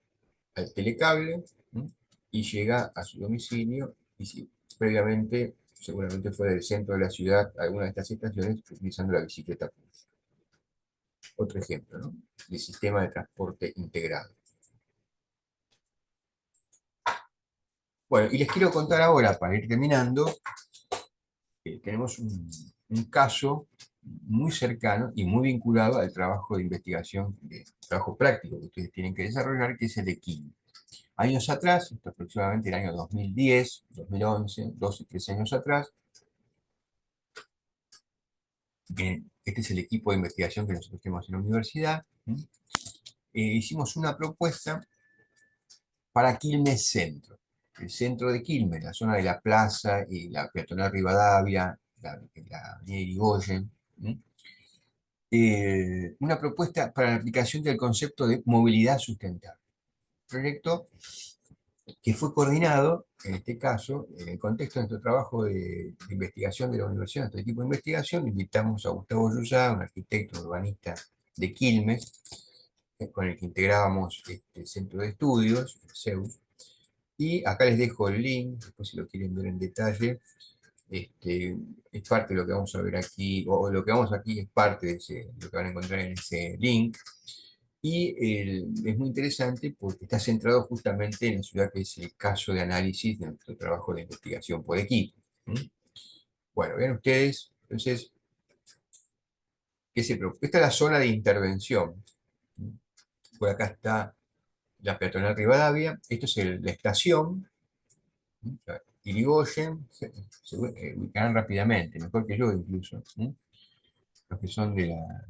al telecable, ¿m? Y llega a su domicilio. Y si previamente, seguramente fue del centro de la ciudad, a alguna de estas estaciones, utilizando la bicicleta pública. Otro ejemplo, ¿no? De sistema de transporte integrado. Bueno, y les quiero contar ahora, para ir terminando, que tenemos un caso muy cercano y muy vinculado al trabajo de investigación, trabajo práctico que ustedes tienen que desarrollar, que es el de Química. Años atrás, esto aproximadamente el año 2010, 2011, 12, 13 años atrás, este es el equipo de investigación que nosotros tenemos en la universidad, hicimos una propuesta para Quilmes Centro. El centro de Quilmes, la zona de la plaza y la peatonal Rivadavia, la avenida Irigoyen, una propuesta para la aplicación del concepto de movilidad sustentable. Proyecto que fue coordinado, en este caso, en el contexto de nuestro trabajo de investigación de la universidad, nuestro equipo de investigación, invitamos a Gustavo Yuzá, un arquitecto urbanista de Quilmes, con el que integrábamos este centro de estudios, el CEUS, y acá les dejo el link, después si lo quieren ver en detalle, es parte de lo que vamos a ver aquí, o lo que vamos aquí es parte de lo que van a encontrar en ese link. Y es muy interesante porque está centrado justamente en la ciudad, que es el caso de análisis de nuestro trabajo de investigación por equipo. Bueno, vean ustedes, entonces, esta es la zona de intervención. Por acá está la peatonal Rivadavia, esto es la estación, Irigoyen, se ubicarán rápidamente, mejor que yo incluso. Los que son de la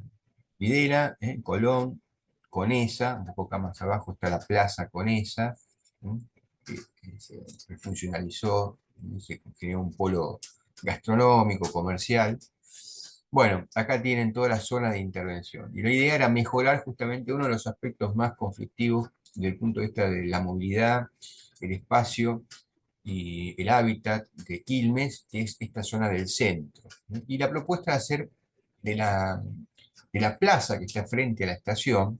Videla, Colón, Conesa, un poco acá más abajo está la Plaza Conesa, que se funcionalizó y se creó un polo gastronómico, comercial. Bueno, acá tienen toda la zona de intervención. Y la idea era mejorar justamente uno de los aspectos más conflictivos desde el punto de vista de la movilidad, el espacio y el hábitat de Quilmes, que es esta zona del centro. Y la propuesta de hacer de la plaza que está frente a la estación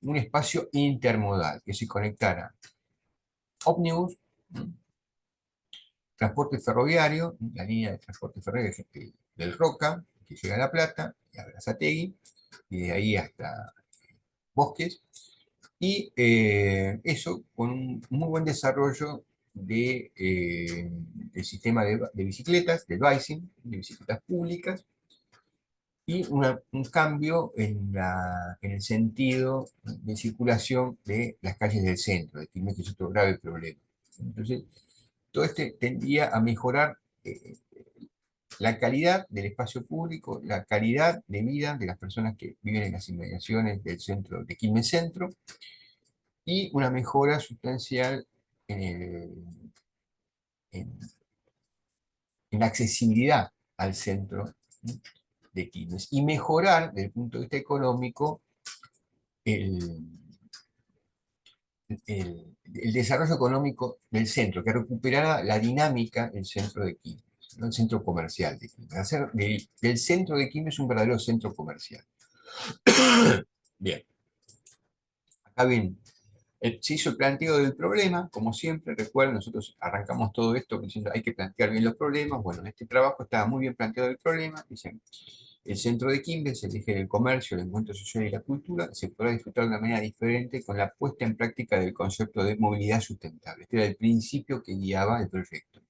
un espacio intermodal que se conectara ómnibus, transporte ferroviario, la línea de transporte ferroviario del Roca, que llega a La Plata, y a Berazategui, y de ahí hasta Bosques, y eso con un muy buen desarrollo del sistema de bicicletas, del bicing, de bicicletas públicas, y un cambio en el sentido de circulación de las calles del centro, de Quilmes, que es otro grave problema. Entonces, todo este tendría a mejorar la calidad del espacio público, la calidad de vida de las personas que viven en las inmediaciones del centro de Quilmes Centro, y una mejora sustancial en, en la accesibilidad al centro de Quilmes, y mejorar desde el punto de vista económico el, el desarrollo económico del centro, que recuperara la dinámica del centro de Quilmes, ¿no? El centro comercial de Quilmes. Hacer del centro de Quilmes un verdadero centro comercial. Bien, acá ven Se hizo el planteo del problema, como siempre, recuerden, nosotros arrancamos todo esto diciendo hay que plantear bien los problemas. Bueno, en este trabajo estaba muy bien planteado el problema. Dicen, el centro de Quilmes, el eje del comercio, el encuentro social y la cultura, se podrá disfrutar de una manera diferente con la puesta en práctica del concepto de movilidad sustentable. Este era el principio que guiaba el proyecto.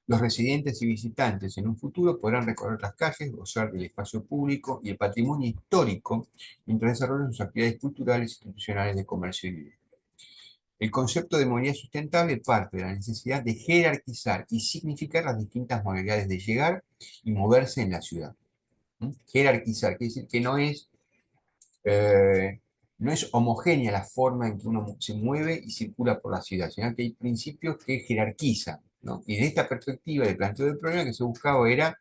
Los residentes y visitantes en un futuro podrán recorrer las calles, gozar del espacio público y el patrimonio histórico mientras desarrollan sus actividades culturales e institucionales de comercio y vivienda. El concepto de movilidad sustentable parte de la necesidad de jerarquizar y significar las distintas modalidades de llegar y moverse en la ciudad. Jerarquizar, quiere decir que no es homogénea la forma en que uno se mueve y circula por la ciudad, sino que hay principios que jerarquizan, ¿no? Y de esta perspectiva, el planteo del problema que se buscaba era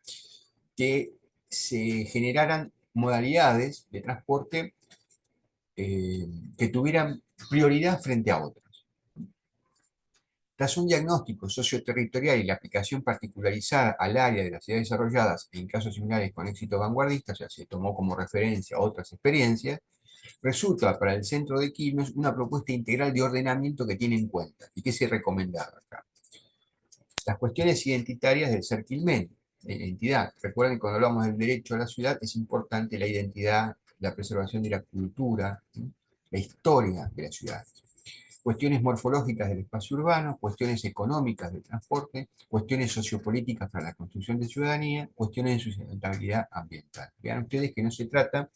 que se generaran modalidades de transporte que tuvieran prioridad frente a otras. Tras un diagnóstico socioterritorial y la aplicación particularizada al área de las ciudades desarrolladas en casos similares con éxito vanguardista, o sea, se tomó como referencia otras experiencias, resulta para el centro de Quilmes una propuesta integral de ordenamiento que tiene en cuenta y que se recomendaba acá. Las cuestiones identitarias del ser quilmeño, de identidad. Recuerden que cuando hablamos del derecho a la ciudad es importante la identidad, la preservación de la cultura, ¿sí? La historia de la ciudad. Cuestiones morfológicas del espacio urbano, cuestiones económicas del transporte, cuestiones sociopolíticas para la construcción de ciudadanía, cuestiones de sustentabilidad ambiental. Vean ustedes que no se trata,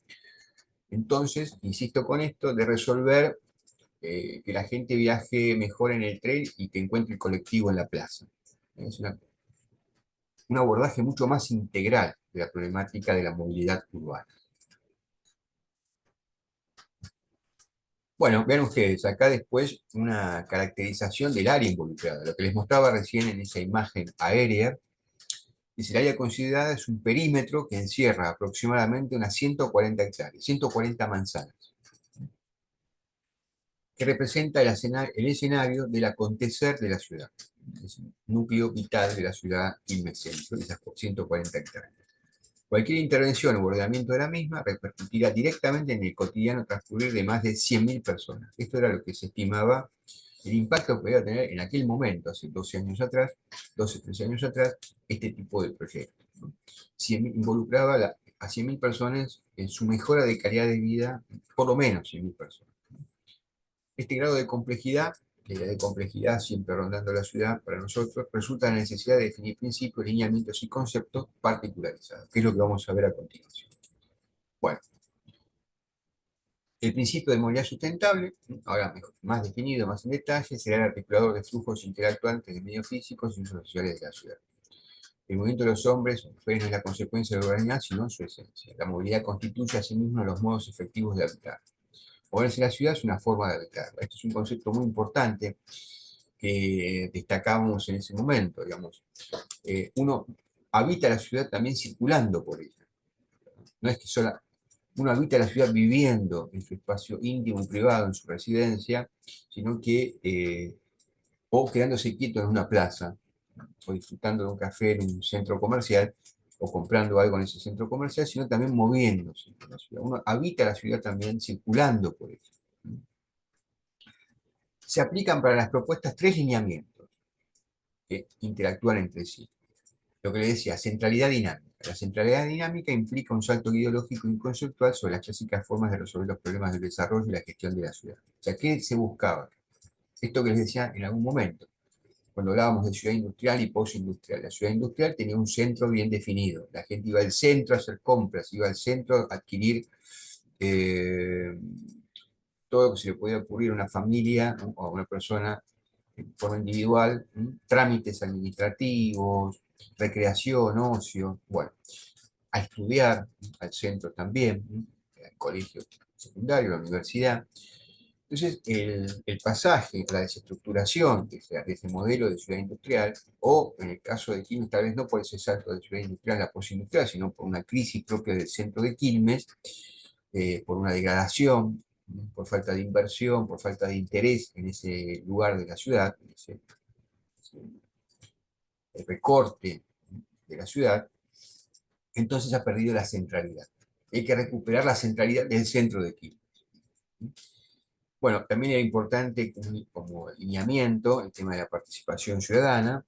entonces, insisto con esto, de resolver que la gente viaje mejor en el tren y que encuentre el colectivo en la plaza. Es un abordaje mucho más integral de la problemática de la movilidad urbana. Bueno, vean ustedes, acá después una caracterización del área involucrada, lo que les mostraba recién en esa imagen aérea. Dice, el área considerada es un perímetro que encierra aproximadamente unas 140 hectáreas, 140 manzanas, que representa el escenario del acontecer de la ciudad. Es el núcleo vital de la ciudad inmensamente, esas 140 hectáreas. Cualquier intervención o ordenamiento de la misma repercutirá directamente en el cotidiano transcurrir de más de 100.000 personas. Esto era lo que se estimaba el impacto que podía tener en aquel momento, hace 12 años atrás, 12, 13 años atrás, este tipo de proyecto, ¿no? Involucraba a 100.000 personas en su mejora de calidad de vida, por lo menos 100.000 personas. Este grado de complejidad, la idea de complejidad siempre rondando la ciudad para nosotros, resulta en la necesidad de definir principios, lineamientos y conceptos particularizados, que es lo que vamos a ver a continuación. Bueno, el principio de movilidad sustentable, ahora más definido, más en detalle, será el articulador de flujos interactuantes de medios físicos y usos sociales de la ciudad. El movimiento de los hombres o mujeres no es la consecuencia de la urbanidad, sino su esencia. La movilidad constituye asimismo uno de los modos efectivos de habitar. Moverse en la ciudad es una forma de habitar. Este es un concepto muy importante que destacábamos en ese momento, digamos. Uno habita la ciudad también circulando por ella. No es que uno habita la ciudad viviendo en su espacio íntimo y privado, en su residencia, sino que, o quedándose quieto en una plaza, o disfrutando de un café en un centro comercial, o comprando algo en ese centro comercial, sino también moviéndose en la ciudad. Uno habita la ciudad también circulando por ella. Se aplican para las propuestas tres lineamientos que interactúan entre sí. Lo que le decía, centralidad dinámica. La centralidad dinámica implica un salto ideológico y conceptual sobre las clásicas formas de resolver los problemas del desarrollo y la gestión de la ciudad. O sea, ¿qué se buscaba? Esto que les decía en algún momento, cuando hablábamos de ciudad industrial y postindustrial. La ciudad industrial tenía un centro bien definido. La gente iba al centro a hacer compras, iba al centro a adquirir eh, todo lo que se le podía ocurrir a una familia, ¿no? O a una persona en forma individual, ¿no? Trámites administrativos, recreación, ocio, bueno, a estudiar, ¿no? Al centro también, ¿no? Al colegio secundario, a la universidad. Entonces, el pasaje, la desestructuración de ese modelo de ciudad industrial, o en el caso de Quilmes, tal vez no por ese salto de ciudad industrial a postindustrial, sino por una crisis propia del centro de Quilmes, por una degradación, ¿no? Por falta de inversión, por falta de interés en ese lugar de la ciudad, en ese recorte de la ciudad, entonces ha perdido la centralidad. Hay que recuperar la centralidad del centro de Quilmes. Bueno, también era importante como lineamiento el tema de la participación ciudadana,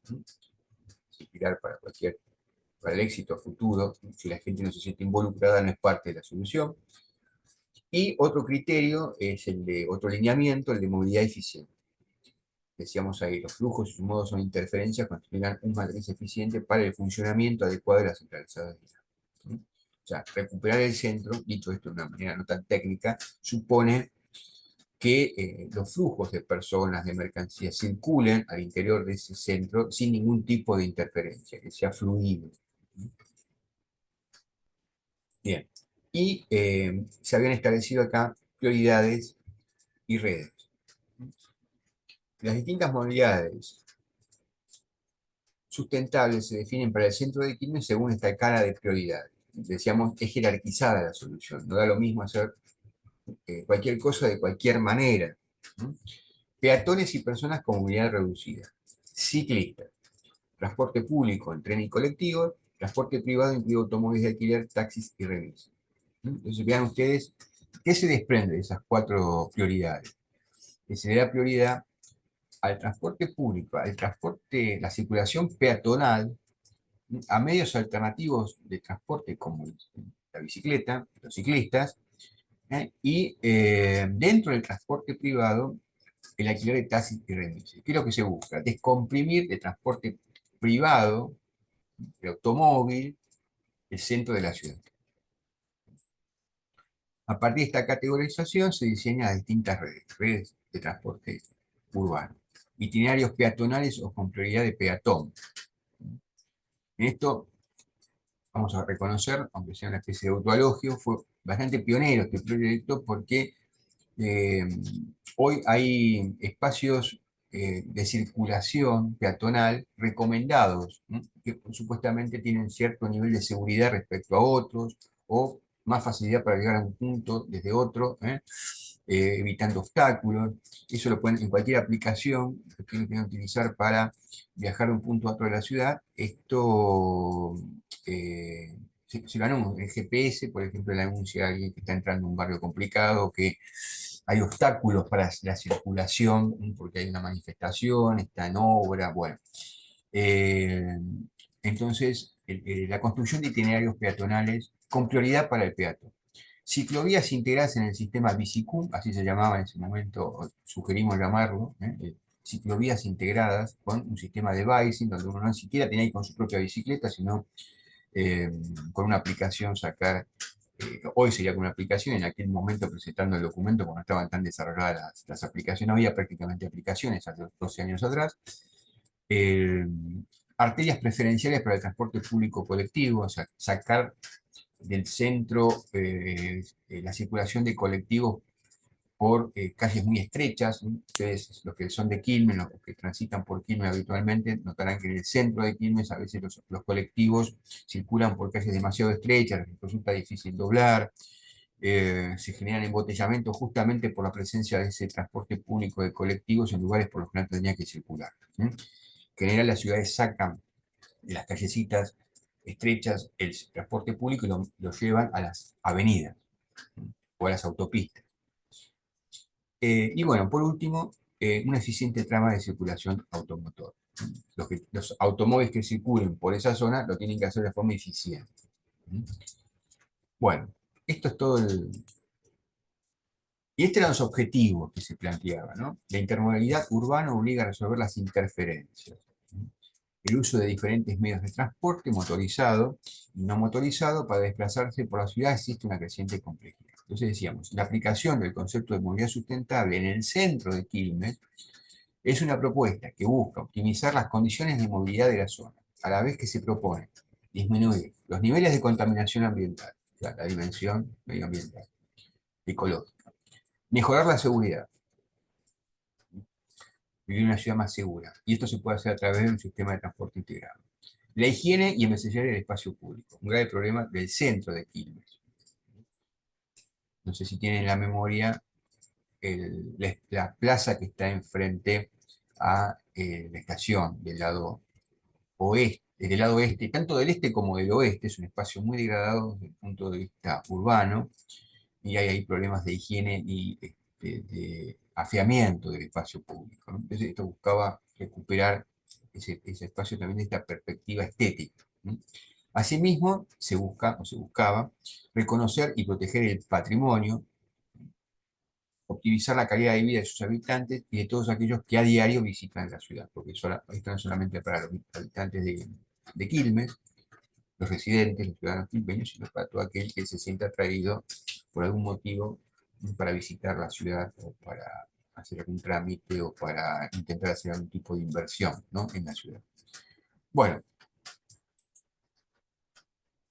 inspirar para el éxito futuro. Si la gente no se siente involucrada, no es parte de la solución. Y otro criterio es otro lineamiento, el de movilidad eficiente. Decíamos ahí, los flujos y sus modos son interferencias constituirán un matriz eficiente para el funcionamiento adecuado de las centralizadas de datos. O sea, recuperar el centro, dicho esto de una manera no tan técnica, supone que los flujos de personas, de mercancías, circulen al interior de ese centro sin ningún tipo de interferencia, que sea fluido. Bien. Y se habían establecido acá prioridades y redes. Las distintas modalidades sustentables se definen para el centro de Quilmes según esta escala de prioridades. Decíamos, es jerarquizada la solución, no da lo mismo hacer cualquier cosa de cualquier manera. ¿No? Peatones y personas con movilidad reducida, ciclistas, transporte público en tren y colectivo, transporte privado incluido automóviles de alquiler, taxis y remisas. Entonces vean ustedes, ¿qué se desprende de esas cuatro prioridades? Que se le da prioridad al transporte público, al transporte, la circulación peatonal, a medios alternativos de transporte como la bicicleta, los ciclistas, y dentro del transporte privado, el alquiler de taxis y remises. ¿Qué es lo que se busca? Descomprimir de transporte privado, de automóvil, el centro de la ciudad. A partir de esta categorización se diseñan distintas redes de transporte urbano, itinerarios peatonales o con prioridad de peatón. En esto vamos a reconocer, aunque sea una especie de autoalogio, fue bastante pionero este proyecto porque eh, hoy hay espacios de circulación peatonal recomendados, ¿no? Que supuestamente tienen cierto nivel de seguridad respecto a otros o más facilidad para llegar a un punto desde otro, evitando obstáculos. Eso lo pueden en cualquier aplicación que quieren utilizar para viajar de un punto a otro de la ciudad. Esto se lo anuncia. El GPS, por ejemplo, le anuncia a alguien que está entrando en un barrio complicado, que hay obstáculos para la circulación, porque hay una manifestación, está en obra, bueno. Eh, entonces, la construcción de itinerarios peatonales con prioridad para el peatón. Ciclovías integradas en el sistema Bicicum, así se llamaba en ese momento, o sugerimos llamarlo, ciclovías integradas con un sistema de bicing, donde uno no siquiera tenía que ir con su propia bicicleta, sino eh, con una aplicación sacar, hoy sería con una aplicación, en aquel momento presentando el documento, cuando estaban tan desarrolladas las aplicaciones, no había prácticamente aplicaciones hace 12 años atrás. Eh, Arterias preferenciales para el transporte público colectivo, o sea, sacar del centro la circulación de colectivos por calles muy estrechas. Ustedes, los que son de Quilmes, los que transitan por Quilmes habitualmente, notarán que en el centro de Quilmes a veces los colectivos circulan por calles demasiado estrechas, les resulta difícil doblar, se generan embotellamientos justamente por la presencia de ese transporte público de colectivos en lugares por los que no tendría que circular. En general, las ciudades sacan de las callecitas estrechas el transporte público y lo llevan a las avenidas o a las autopistas. Y bueno, por último, una eficiente trama de circulación automotor. Los automóviles que circulen por esa zona lo tienen que hacer de forma eficiente. Bueno, esto es todo y estos eran los objetivos que se planteaban, ¿no? La intermodalidad urbana obliga a resolver las interferencias. El uso de diferentes medios de transporte, motorizado y no motorizado, para desplazarse por la ciudad existe una creciente complejidad. Entonces decíamos, la aplicación del concepto de movilidad sustentable en el centro de Quilmes es una propuesta que busca optimizar las condiciones de movilidad de la zona, a la vez que se propone disminuir los niveles de contaminación ambiental, o sea, la dimensión medioambiental, ecológica, mejorar la seguridad, vivir en una ciudad más segura, y esto se puede hacer a través de un sistema de transporte integrado. La higiene y embellecer el espacio público, un grave problema del centro de Quilmes. No sé si tienen en la memoria la plaza que está enfrente a la estación del lado oeste, del lado este, tanto del este como del oeste, es un espacio muy degradado desde el punto de vista urbano, y hay problemas de higiene y afiamiento del espacio público, ¿no? Entonces esto buscaba recuperar ese espacio también de esta perspectiva estética, ¿no? Asimismo, se busca o se buscaba reconocer y proteger el patrimonio, optimizar la calidad de vida de sus habitantes y de todos aquellos que a diario visitan la ciudad, porque esto no es solamente para los habitantes de Quilmes, los residentes, los ciudadanos quilmeños, sino para todo aquel que se sienta atraído por algún motivo para visitar la ciudad o para hacer algún trámite o para intentar hacer algún tipo de inversión, ¿no?, en la ciudad. Bueno,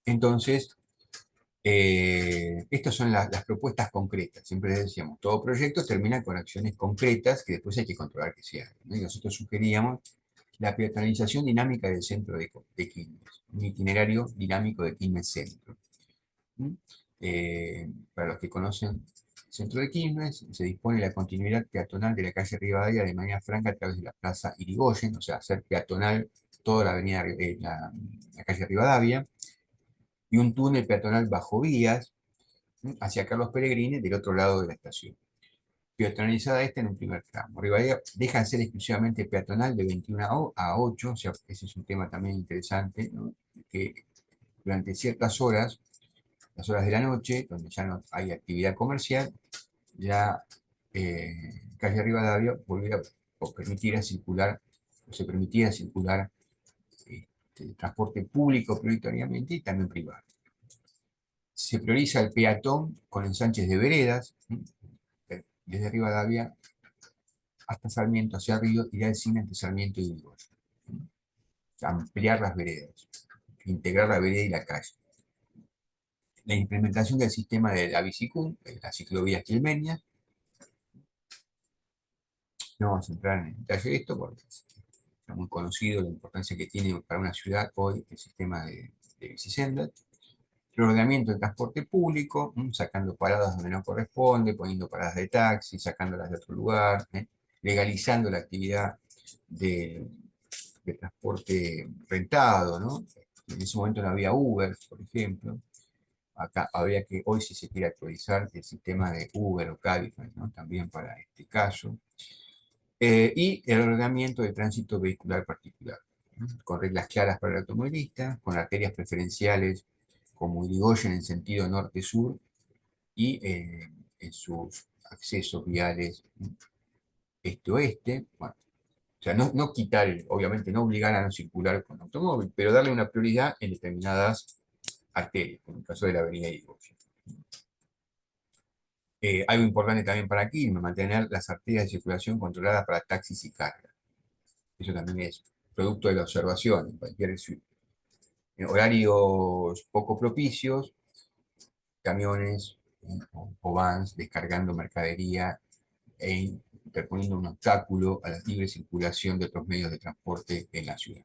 entonces, estas son las propuestas concretas. Siempre les decíamos, todo proyecto termina con acciones concretas que después hay que controlar que se hagan, ¿no? Y nosotros sugeríamos la peatonalización dinámica del centro de Quilmes, un itinerario dinámico de Quilmes Centro. ¿Mm? Para los que conocen el centro de Quilmes, se dispone la continuidad peatonal de la calle Rivadavia de manera franca a través de la plaza Irigoyen, o sea, hacer peatonal toda la avenida, la calle Rivadavia, y un túnel peatonal bajo vías hacia Carlos Pellegrini del otro lado de la estación. Peatonalizada esta en un primer tramo. Rivadavia deja de ser exclusivamente peatonal de 21 a 8, o sea, ese es un tema también interesante, ¿no?, que durante ciertas horas, las horas de la noche, donde ya no hay actividad comercial, ya calle Rivadavia volvía o permitía circular, o se permitía circular transporte público prioritariamente y también privado. Se prioriza el peatón con ensanches de veredas, desde Rivadavia hasta Sarmiento hacia Río y del cine entre Sarmiento y Irigoyen. Ampliar las veredas, integrar la vereda y la calle. La implementación del sistema de la bicicum, las ciclovías quilmeñas. No vamos a entrar en el detalle de esto porque está muy conocido la importancia que tiene para una ciudad hoy el sistema de bicisendas. El ordenamiento del transporte público, sacando paradas donde no corresponde, poniendo paradas de taxi, sacándolas de otro lugar, legalizando la actividad de transporte rentado, ¿no? En ese momento no había Uber, por ejemplo. Acá habría que, hoy si se quiere actualizar el sistema de Uber o Cabify, ¿no?, también para este caso. Y el ordenamiento del tránsito vehicular particular, ¿no?, con reglas claras para el automovilista, con arterias preferenciales como Irigoyen en sentido norte-sur y en sus accesos viales este-oeste. Bueno, o sea, no quitar, obviamente no obligar a no circular con automóvil, pero darle una prioridad en determinadas arterias, como en el caso de la avenida Irigoyen. Algo importante también para aquí, mantener las arterias de circulación controladas para taxis y carga. Eso también es producto de la observación. En en horarios poco propicios, camiones o vans descargando mercadería e interponiendo un obstáculo a la libre circulación de otros medios de transporte en la ciudad.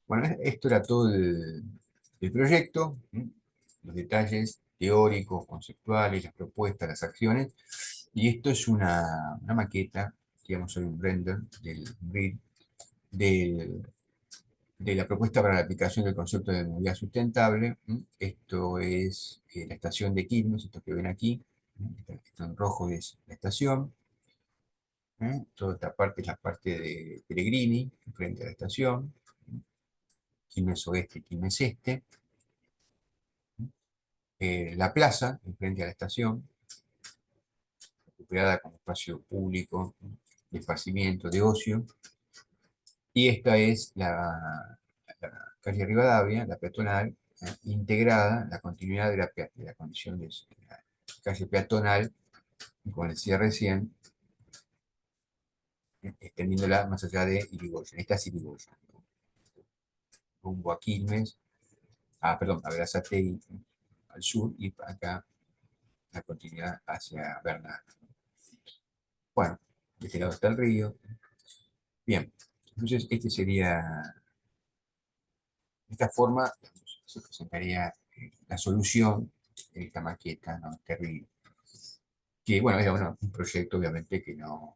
Bueno, esto era todo el proyecto, los detalles teóricos, conceptuales, las propuestas, las acciones, y esto es una maqueta, digamos, un render del grid de la propuesta para la aplicación del concepto de movilidad sustentable. Esto es la estación de Quilmes, esto que ven aquí, esto en rojo es la estación. Toda esta parte es la parte de Pellegrini, frente a la estación, Quilmes Oeste y Quilmes Este. La plaza, frente a la estación, recuperada como espacio público de esparcimiento, de ocio. Y esta es la calle Rivadavia, la peatonal, integrada, la continuidad de la condición de la calle peatonal, y como decía recién, extendiéndola más allá de Irigoyen. Esta es Irigoyen, rumbo a Quilmes, perdón, a Berazategui al sur, y acá la continuidad hacia Bernal. Bueno, de este lado está el río. Bien, entonces este sería, de esta forma se presentaría la solución de esta maqueta, ¿no?, terrible. Que bueno, era un proyecto obviamente que no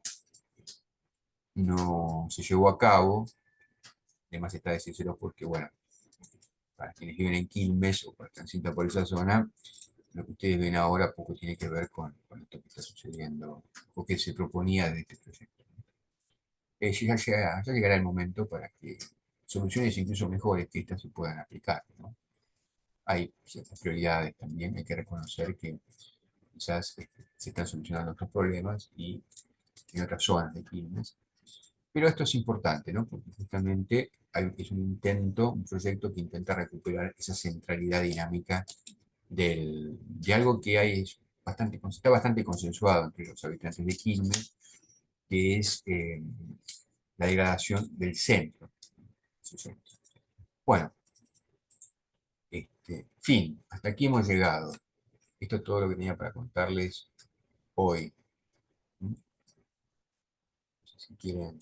se llevó a cabo. Además está decírselo porque, bueno, para quienes viven en Quilmes o para transitar por esa zona, lo que ustedes ven ahora poco tiene que ver con esto que está sucediendo o que se proponía de este proyecto. Ya llegará el momento para que soluciones incluso mejores que estas se puedan aplicar, ¿no? Hay ciertas prioridades también, hay que reconocer que quizás se están solucionando otros problemas y en otras zonas de Quilmes. Pero esto es importante, ¿no? Porque justamente es un intento, un proyecto que intenta recuperar esa centralidad dinámica de algo que está bastante consensuado entre los habitantes de Quilmes, que es la degradación del centro. Su centro. Bueno, fin, hasta aquí hemos llegado. Esto es todo lo que tenía para contarles hoy. ¿Mm? Si quieren